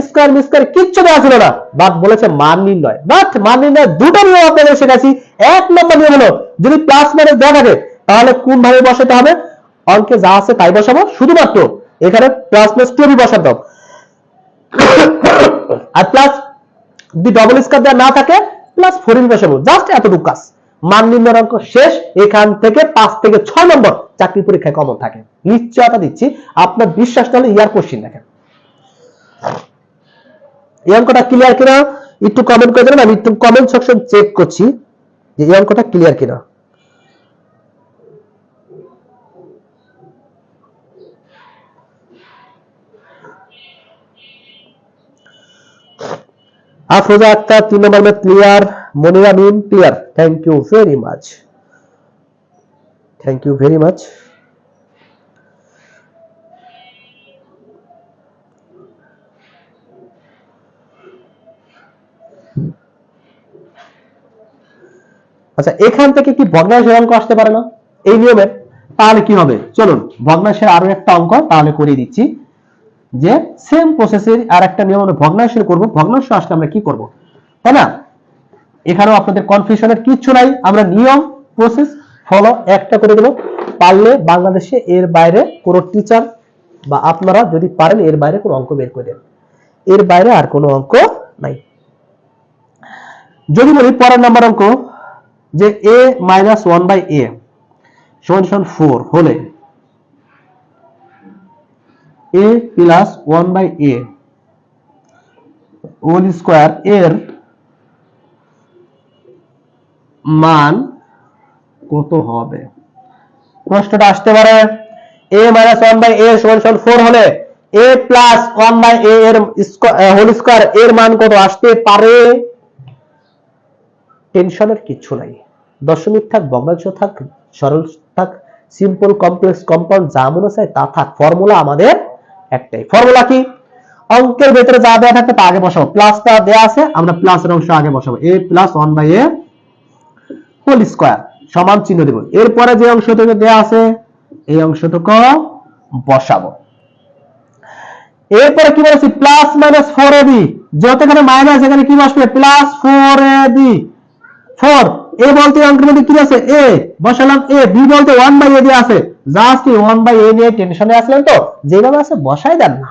স্কয়ার মিস্কয়ার কিচ্ছু দেওয়া ছিল না, বাট বলেছে মান নির্ণয়। বাট মান নির্ণয় দুটো নিয়ম আপনাদের শেখাচ্ছি। এক নম্বর নিয়ম হলো, যদি প্লাস মাইনাস দেওয়া থাকে তাহলে কোন ভাবে বসাতে হবে? অঙ্কে যা আছে তাই বসাবো, শুধুমাত্র এখানে প্লাস প্লাস 2b বসাতে হবে। আর প্লাস যদি ডবল স্কয়ার দেওয়া না থাকে, প্লাস 4b বসাবো। জাস্ট এতটুকু কাজ। মান নির্ণয়ের অঙ্ক শেষ। এখান থেকে 5 থেকে 6 নম্বর চাকরি পরীক্ষায় কমন থাকে, নিশ্চয়তা দিচ্ছি। আপনার বিশ্বাস না হলে ইয়ার কোশ্চেন দেখেন। এই অঙ্কটা ক্লিয়ার কিনা একটু কমেন্ট করে দেবেন, আমি একটু কমেন্ট সেকশন চেক করছি যে এই অঙ্কটা ক্লিয়ার কিনা। আফরোজা আক্তার 3 नंबर में clear, Munira meme clear. Thank you very much, thank you very much. আচ্ছা, এখান থেকে কি ভগ্নাংশের অঙ্ক আসতে পারে না এই নিয়মে? তাহলে কি হবে, চলুন ভগ্নাংশের আরো একটা অঙ্ক তাহলে করে দিচ্ছি। যে সেম প্রসেসের আর একটা নিয়ম আমরা ভগ্নাংশের করব। ভগ্নাংশ আসলে আমরা কি করব, তাই না? এখানেও আপনাদের কনফিউশনের কিচ্ছু নাই, আমরা নিয়ম প্রসেস ফলো একটা করে দেব। পারলে বাংলাদেশে এর বাইরে কোনো টিচার বা আপনারা যদি পারেন এর বাইরে কোনো অঙ্ক বের করে দেন, এর বাইরে আর কোনো অঙ্ক নাই। যদি বলি পরের নাম্বার অঙ্ক, যে a মাইনাস 1/a সমান 4 হলে a plus 1/a whole square এর মান কত হবে? প্রশ্নটা আসতে পারে a মাইনাস 1/a সমান 4 হলে a প্লাস 1/a এর হোল স্কয়ার এর মান কত আসতে পারে? টেনশনের কিছু নাই, দশমিক থাক, ভগ্নাংশ থাক, সরল থাক, সিম্পল, কমপ্লেক্স, কম্পাউন্ড, যা মনে চায় তা থাক, ফর্মুলা আমাদের একটাই। ফর্মুলা কি? অঙ্কের ভেতরে যা দেয়া থাকে তা আগে বসাবো, প্লাসটা দেয়া আছে আমরা প্লাসের অংশ আগে বসাবো, a plus 1/a whole square সমান চিহ্ন দেব, এরপরে যে অংশটুকু দেয়া আছে এই অংশটুকু বসাবো। এরপরে কি বলেছি? প্লাস মাইনাস 4ab, যত এখানে মাইনাস এখানে কি বসবে? Plus 4ab। 4 a বলতে অঙ্কের মধ্যে কি আছে? a বসালাম, a b বলতে 1/a দিয়ে আছে, জাস্ট 1/a নিয়ে টেনশনে আসলেন তো, যেভাবে আছে বসাই দেন না।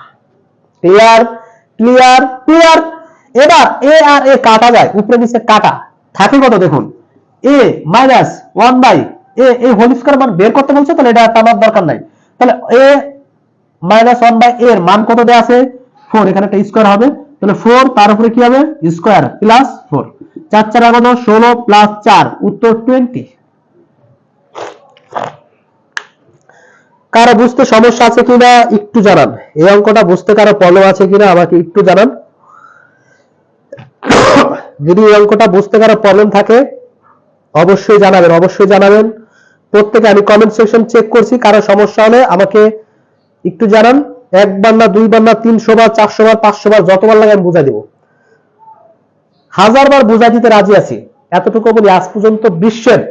Clear clear clear. এবার a আর a কাটা যায়, উপরে নিচে কাটা থাকে কত দেখুন, a মাইনাস 1/a এই হোল স্কয়ার মান বের করতে বলছে, তাহলে এটা টানার দরকার নাই। তাহলে a মাইনাস 1/a এর মান কত দেয়া আছে? 4, এখানে একটা স্কয়ার হবে, তাহলে 4 তার উপরে কি হবে? স্কয়ার প্লাস 4, 4 4 কত? 16 প্লাস 4 উত্তর 20। কারো বুঝতে সমস্যা আছে কিনা একটু জানান, এই অঙ্কটা বুঝতে কারো প্রবলেম আছে কিনা আমাকে একটু জানান। যদি এই অঙ্কটা বুঝতে কারো প্রবলেম থাকে অবশ্যই জানাবেন, অবশ্যই জানাবেন। প্রত্যেকে আমি কমেন্ট সেকশন চেক করছি, কারো সমস্যা হলে আমাকে একটু জানান, একবার না দুইবার না 300 বার 400 বার 500 বার যতবার লাগে আমি বুঝাই দেব, 1000 বার বুঝাই দিতে রাজি আছি। এতটুকু বলি, আজ পর্যন্ত বিশ্বের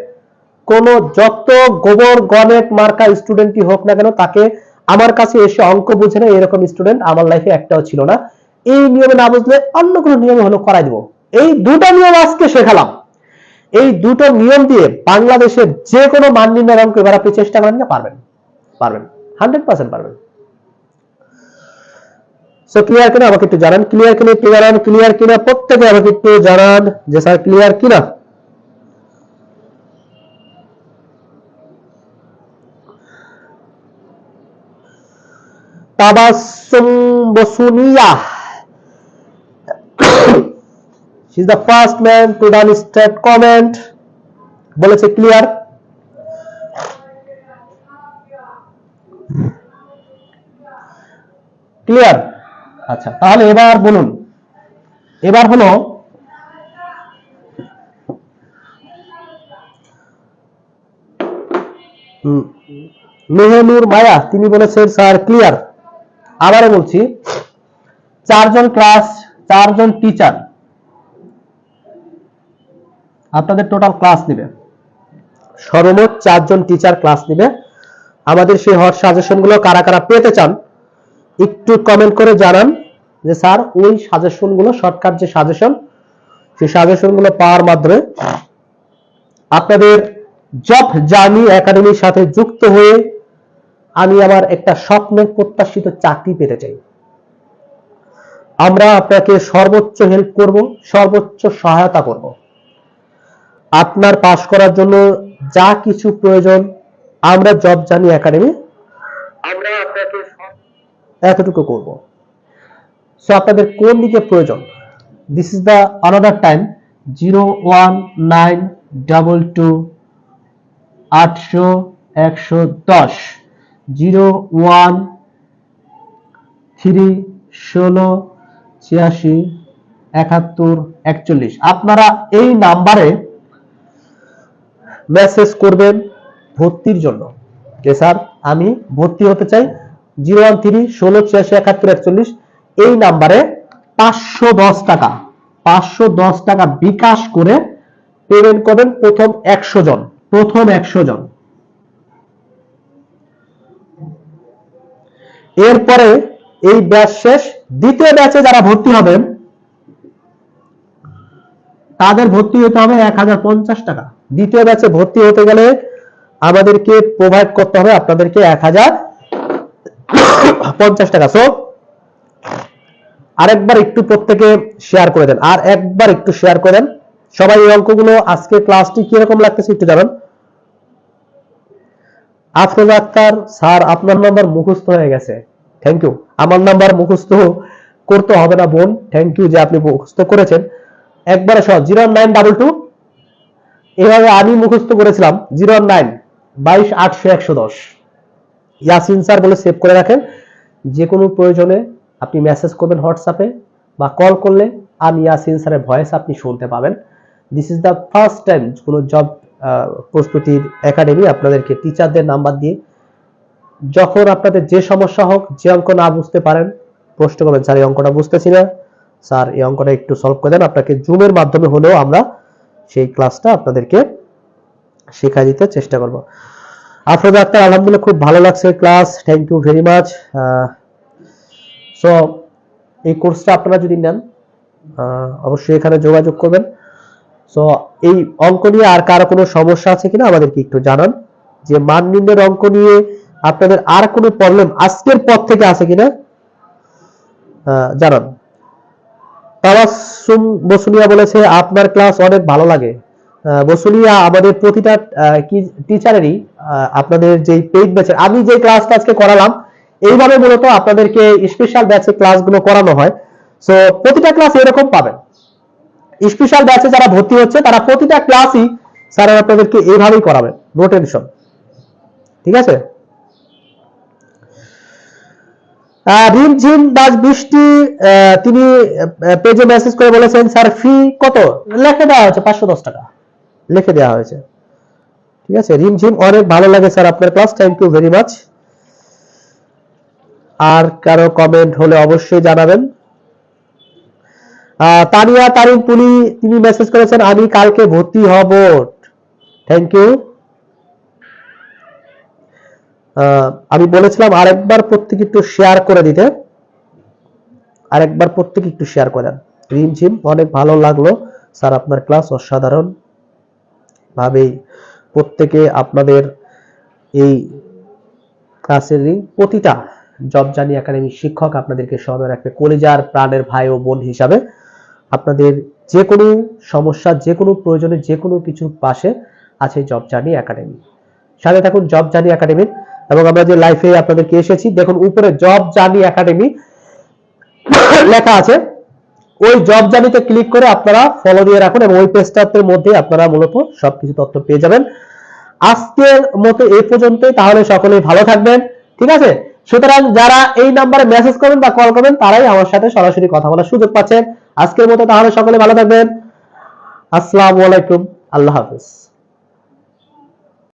কোন যত গোবর গণেত মার্কা স্টুডেন্টই হোক না কেন, তাকে আমার কাছে এসে অঙ্ক বুঝে না এরকম স্টুডেন্ট আমার লাইফে একটাও ছিল না। এই নিয়মে না বুঝলে অন্য কোনো নিয়মে হলো করাই দেব। এই দুটো নিয়ম আজকে শেখালাম, এই দুটো নিয়ম দিয়ে বাংলাদেশের যে কোনো মান নির্ণয়ের অঙ্ক এবার আপনি চেষ্টা করেন না, পারবেন, পারবেন, 100% পারবেন। সো ক্লিয়ার কিনা আমাকে একটু জানান, ক্লিয়ার কিনা একটু জানান, ক্লিয়ার কিনা প্রত্যেকে আমাকে একটু জানান যে স্যার ক্লিয়ার কিনা। Tabassum Basunia, she is the first man to done straight comment, বলেছে ক্লিয়ার। ক্লিয়ার? আচ্ছা, তাহলে এবার বলুন, এবার হলো মেহনুর মায়া, তিনি বলেছেন স্যার ক্লিয়ার। আবারও বলছি, 4 জন ক্লাস, 4 জন টিচার আপনাদের টোটাল ক্লাস নেবে, সর্বমোট 4 জন টিচার ক্লাস নেবে। আমাদের সেই হট সাজেশন গুলো কারা কারা পেতে চান একটু কমেন্ট করে জানান যে স্যার ওই সাজেশন গুলো, শর্টকাট যে সাজেশন, সেই সাজেশন গুলো পাওয়ার মাধ্যমে আপনাদের জব জার্নি একাডেমির সাথে যুক্ত হয়ে আমি আমার একটা স্বপ্নের প্রত্যাশিত চাকরি পেতে চাই। আমরা আপনাকে সর্বোচ্চ হেল্প করব, সর্বোচ্চ সহায়তা করব। আপনার পাস করার জন্য যা কিছু প্রয়োজন আমরা জব জার্নি একাডেমি আমরা আপনাকে এতটুকু করব। সো আপনাদের কোন দিকে প্রয়োজন? This is the অনাদার time, 01922880110 01316867141। আপনারা এই নাম্বারে মেসেজ করবেন ভর্তির জন্য যে স্যার আমি ভর্তি হতে চাই, 01316867141। এই নাম্বারে 510 টাকা বিকাশ করে পেমেন্ট করবেন প্রথম 100 জন, প্রথম 100 জন। এরপরে এই ব্যাচ শেষ, দ্বিতীয় ব্যাচে যারা ভর্তি হবেন তাদের ভর্তি হতে হবে 1050 টাকা। দ্বিতীয় ব্যাচে ভর্তি হতে গেলে আমাদেরকে প্রোভাইড করতে হবে আপনাদেরকে 1050 টাকা। সো আরেকবার একটু প্রত্যেকে শেয়ার করে দেন, আর একবার একটু শেয়ার করে দেন, সবাই এই অঙ্কগুলো আজকে ক্লাসটি কিরকম লাগতেছে একটু জানান। আফরোজা আক্তার স্যার আপনার নাম্বার মুখস্থ হয়ে গেছে, থ্যাংক ইউ। আমার নাম্বার মুখস্থ করতে হবে না বোন, থ্যাংক ইউ যে আপনি মুখস্থ করেছেন একবারে সহজ। 0922 এভাবে আমি মুখস্থ করেছিলাম 0922880110। ইয়াসিন স্যার বলে সেভ করে রাখেন, যে কোনো প্রয়োজনে আপনি মেসেজ করবেন হোয়াটসঅ্যাপে বা কল করলে আমি ইয়াসিন স্যারের ভয়েস আপনি শুনতে পাবেন। This is the first time কোনো জব প্রস্তুতির একাডেমি আপনাদেরকে টিচারদের নাম্বার দিয়ে যখন আপনাদের যে সমস্যা হোক, যে অঙ্ক না বুঝতে পারেন প্রশ্ন করবেন, স্যার এই অঙ্কটা বুঝতেছি না, স্যার এই অঙ্কটা একটু সলভ করে দেন। আপনাকে জুমের মাধ্যমে হলেও আমরা সেই ক্লাসটা আপনাদেরকে শেখাই দিতে চেষ্টা করব। আফরোজা আক্তার আলহামদুলিল্লাহ খুব ভালো লাগছে class, thank you very much. So এই কোর্সটা আপনারা যদি নেন অবশ্যই এখানে যোগাযোগ করবেন। সো এই অঙ্ক নিয়ে আর কারো কোনো সমস্যা আছে কিনা আমাদেরকে একটু জানান, যে মান নির্ণয়ের অঙ্ক নিয়ে আপনাদের আর কোনো প্রবলেম আজকের পর থেকে আছে কিনা জানান। তাবাসসুম বসুনিয়া বলেছে আপনার ক্লাস অনেক ভালো লাগে। বসুনিয়া আমাদের প্রতিটা টিচারেরই আপনাদের যে পেইড ব্যাচের আমি যে ক্লাসটা আজকে করালাম এইভাবে মূলত আপনাদেরকে স্পেশাল ব্যাচে ক্লাসগুলো করানো হয়। সো প্রতিটা ক্লাস এরকম পাবেন। স্পেশাল ব্যাচে যারা ভর্তি হচ্ছে তারা প্রতিটা ক্লাসই স্যার আপনাদেরকে এইভাবেই করাবেন, নো টেনশন, ঠিক আছে। রিমঝিম দাস বৃষ্টি তিনি পেজে মেসেজ করে বলেছেন স্যার ফি কত, লিখে দেওয়া হয়েছে 510 টাকা লিখে দেওয়া হয়েছে, ঠিক আছে। রিমঝিম অনেক ভালো লাগে স্যার আপনার class, thank you very much. আর কারো কমেন্ট হলে অবশ্যই জানাবেন। তানিয়া তারিন পুলি তিনি মেসেজ করেছেন আমি কালকে ভর্তি হব, থ্যাংক ইউ। আমি বলেছিলাম আরেকবার প্রত্যেক একটু শেয়ার করে দিতে, আরেকবার প্রত্যেক একটু শেয়ার করেন। রিমঝিম অনেক ভালো লাগলো স্যার আপনার ক্লাস, অসাধারণ ভাবেই প্রত্যেকে আপনাদের এই ক্লাসের প্রতিটা জব জার্নি একাডেমি শিক্ষক আপনাদেরকে স্মরণে রাখবে কলিজার প্রাণের ভাই ও বোন হিসাবে। আপনাদের যে কোনো সমস্যা, যে কোনো প্রয়োজনে, যে কোনো কিছুর পাশে আছে জব জার্নি একাডেমি। সাথে থাকুন জব জার্নি একাডেমি। এবং আমরা যে লাইফে আপনাদেরকে এসেছি দেখুন উপরে জব জার্নি একাডেমি লেখা আছে, ওই জব জার্নিতে ক্লিক করে আপনারা ফলো দিয়ে রাখুন এবং ওই পেজটার মধ্যে আপনারা মূলত সবকিছু তথ্য পেয়ে যাবেন। আজকের মতো এই পর্যন্তই, তাহলে সকলেই ভালো থাকবেন, ঠিক আছে। সুতরাং যারা এই নাম্বারে মেসেজ করবেন বা কল করবেন তারাই আমার সাথে সরাসরি কথা বলার সুযোগ পাচ্ছেন। আজকের মতো তাহলে সকলে ভালো থাকবেন, আসসালামু আলাইকুম, আল্লাহ হাফেজ।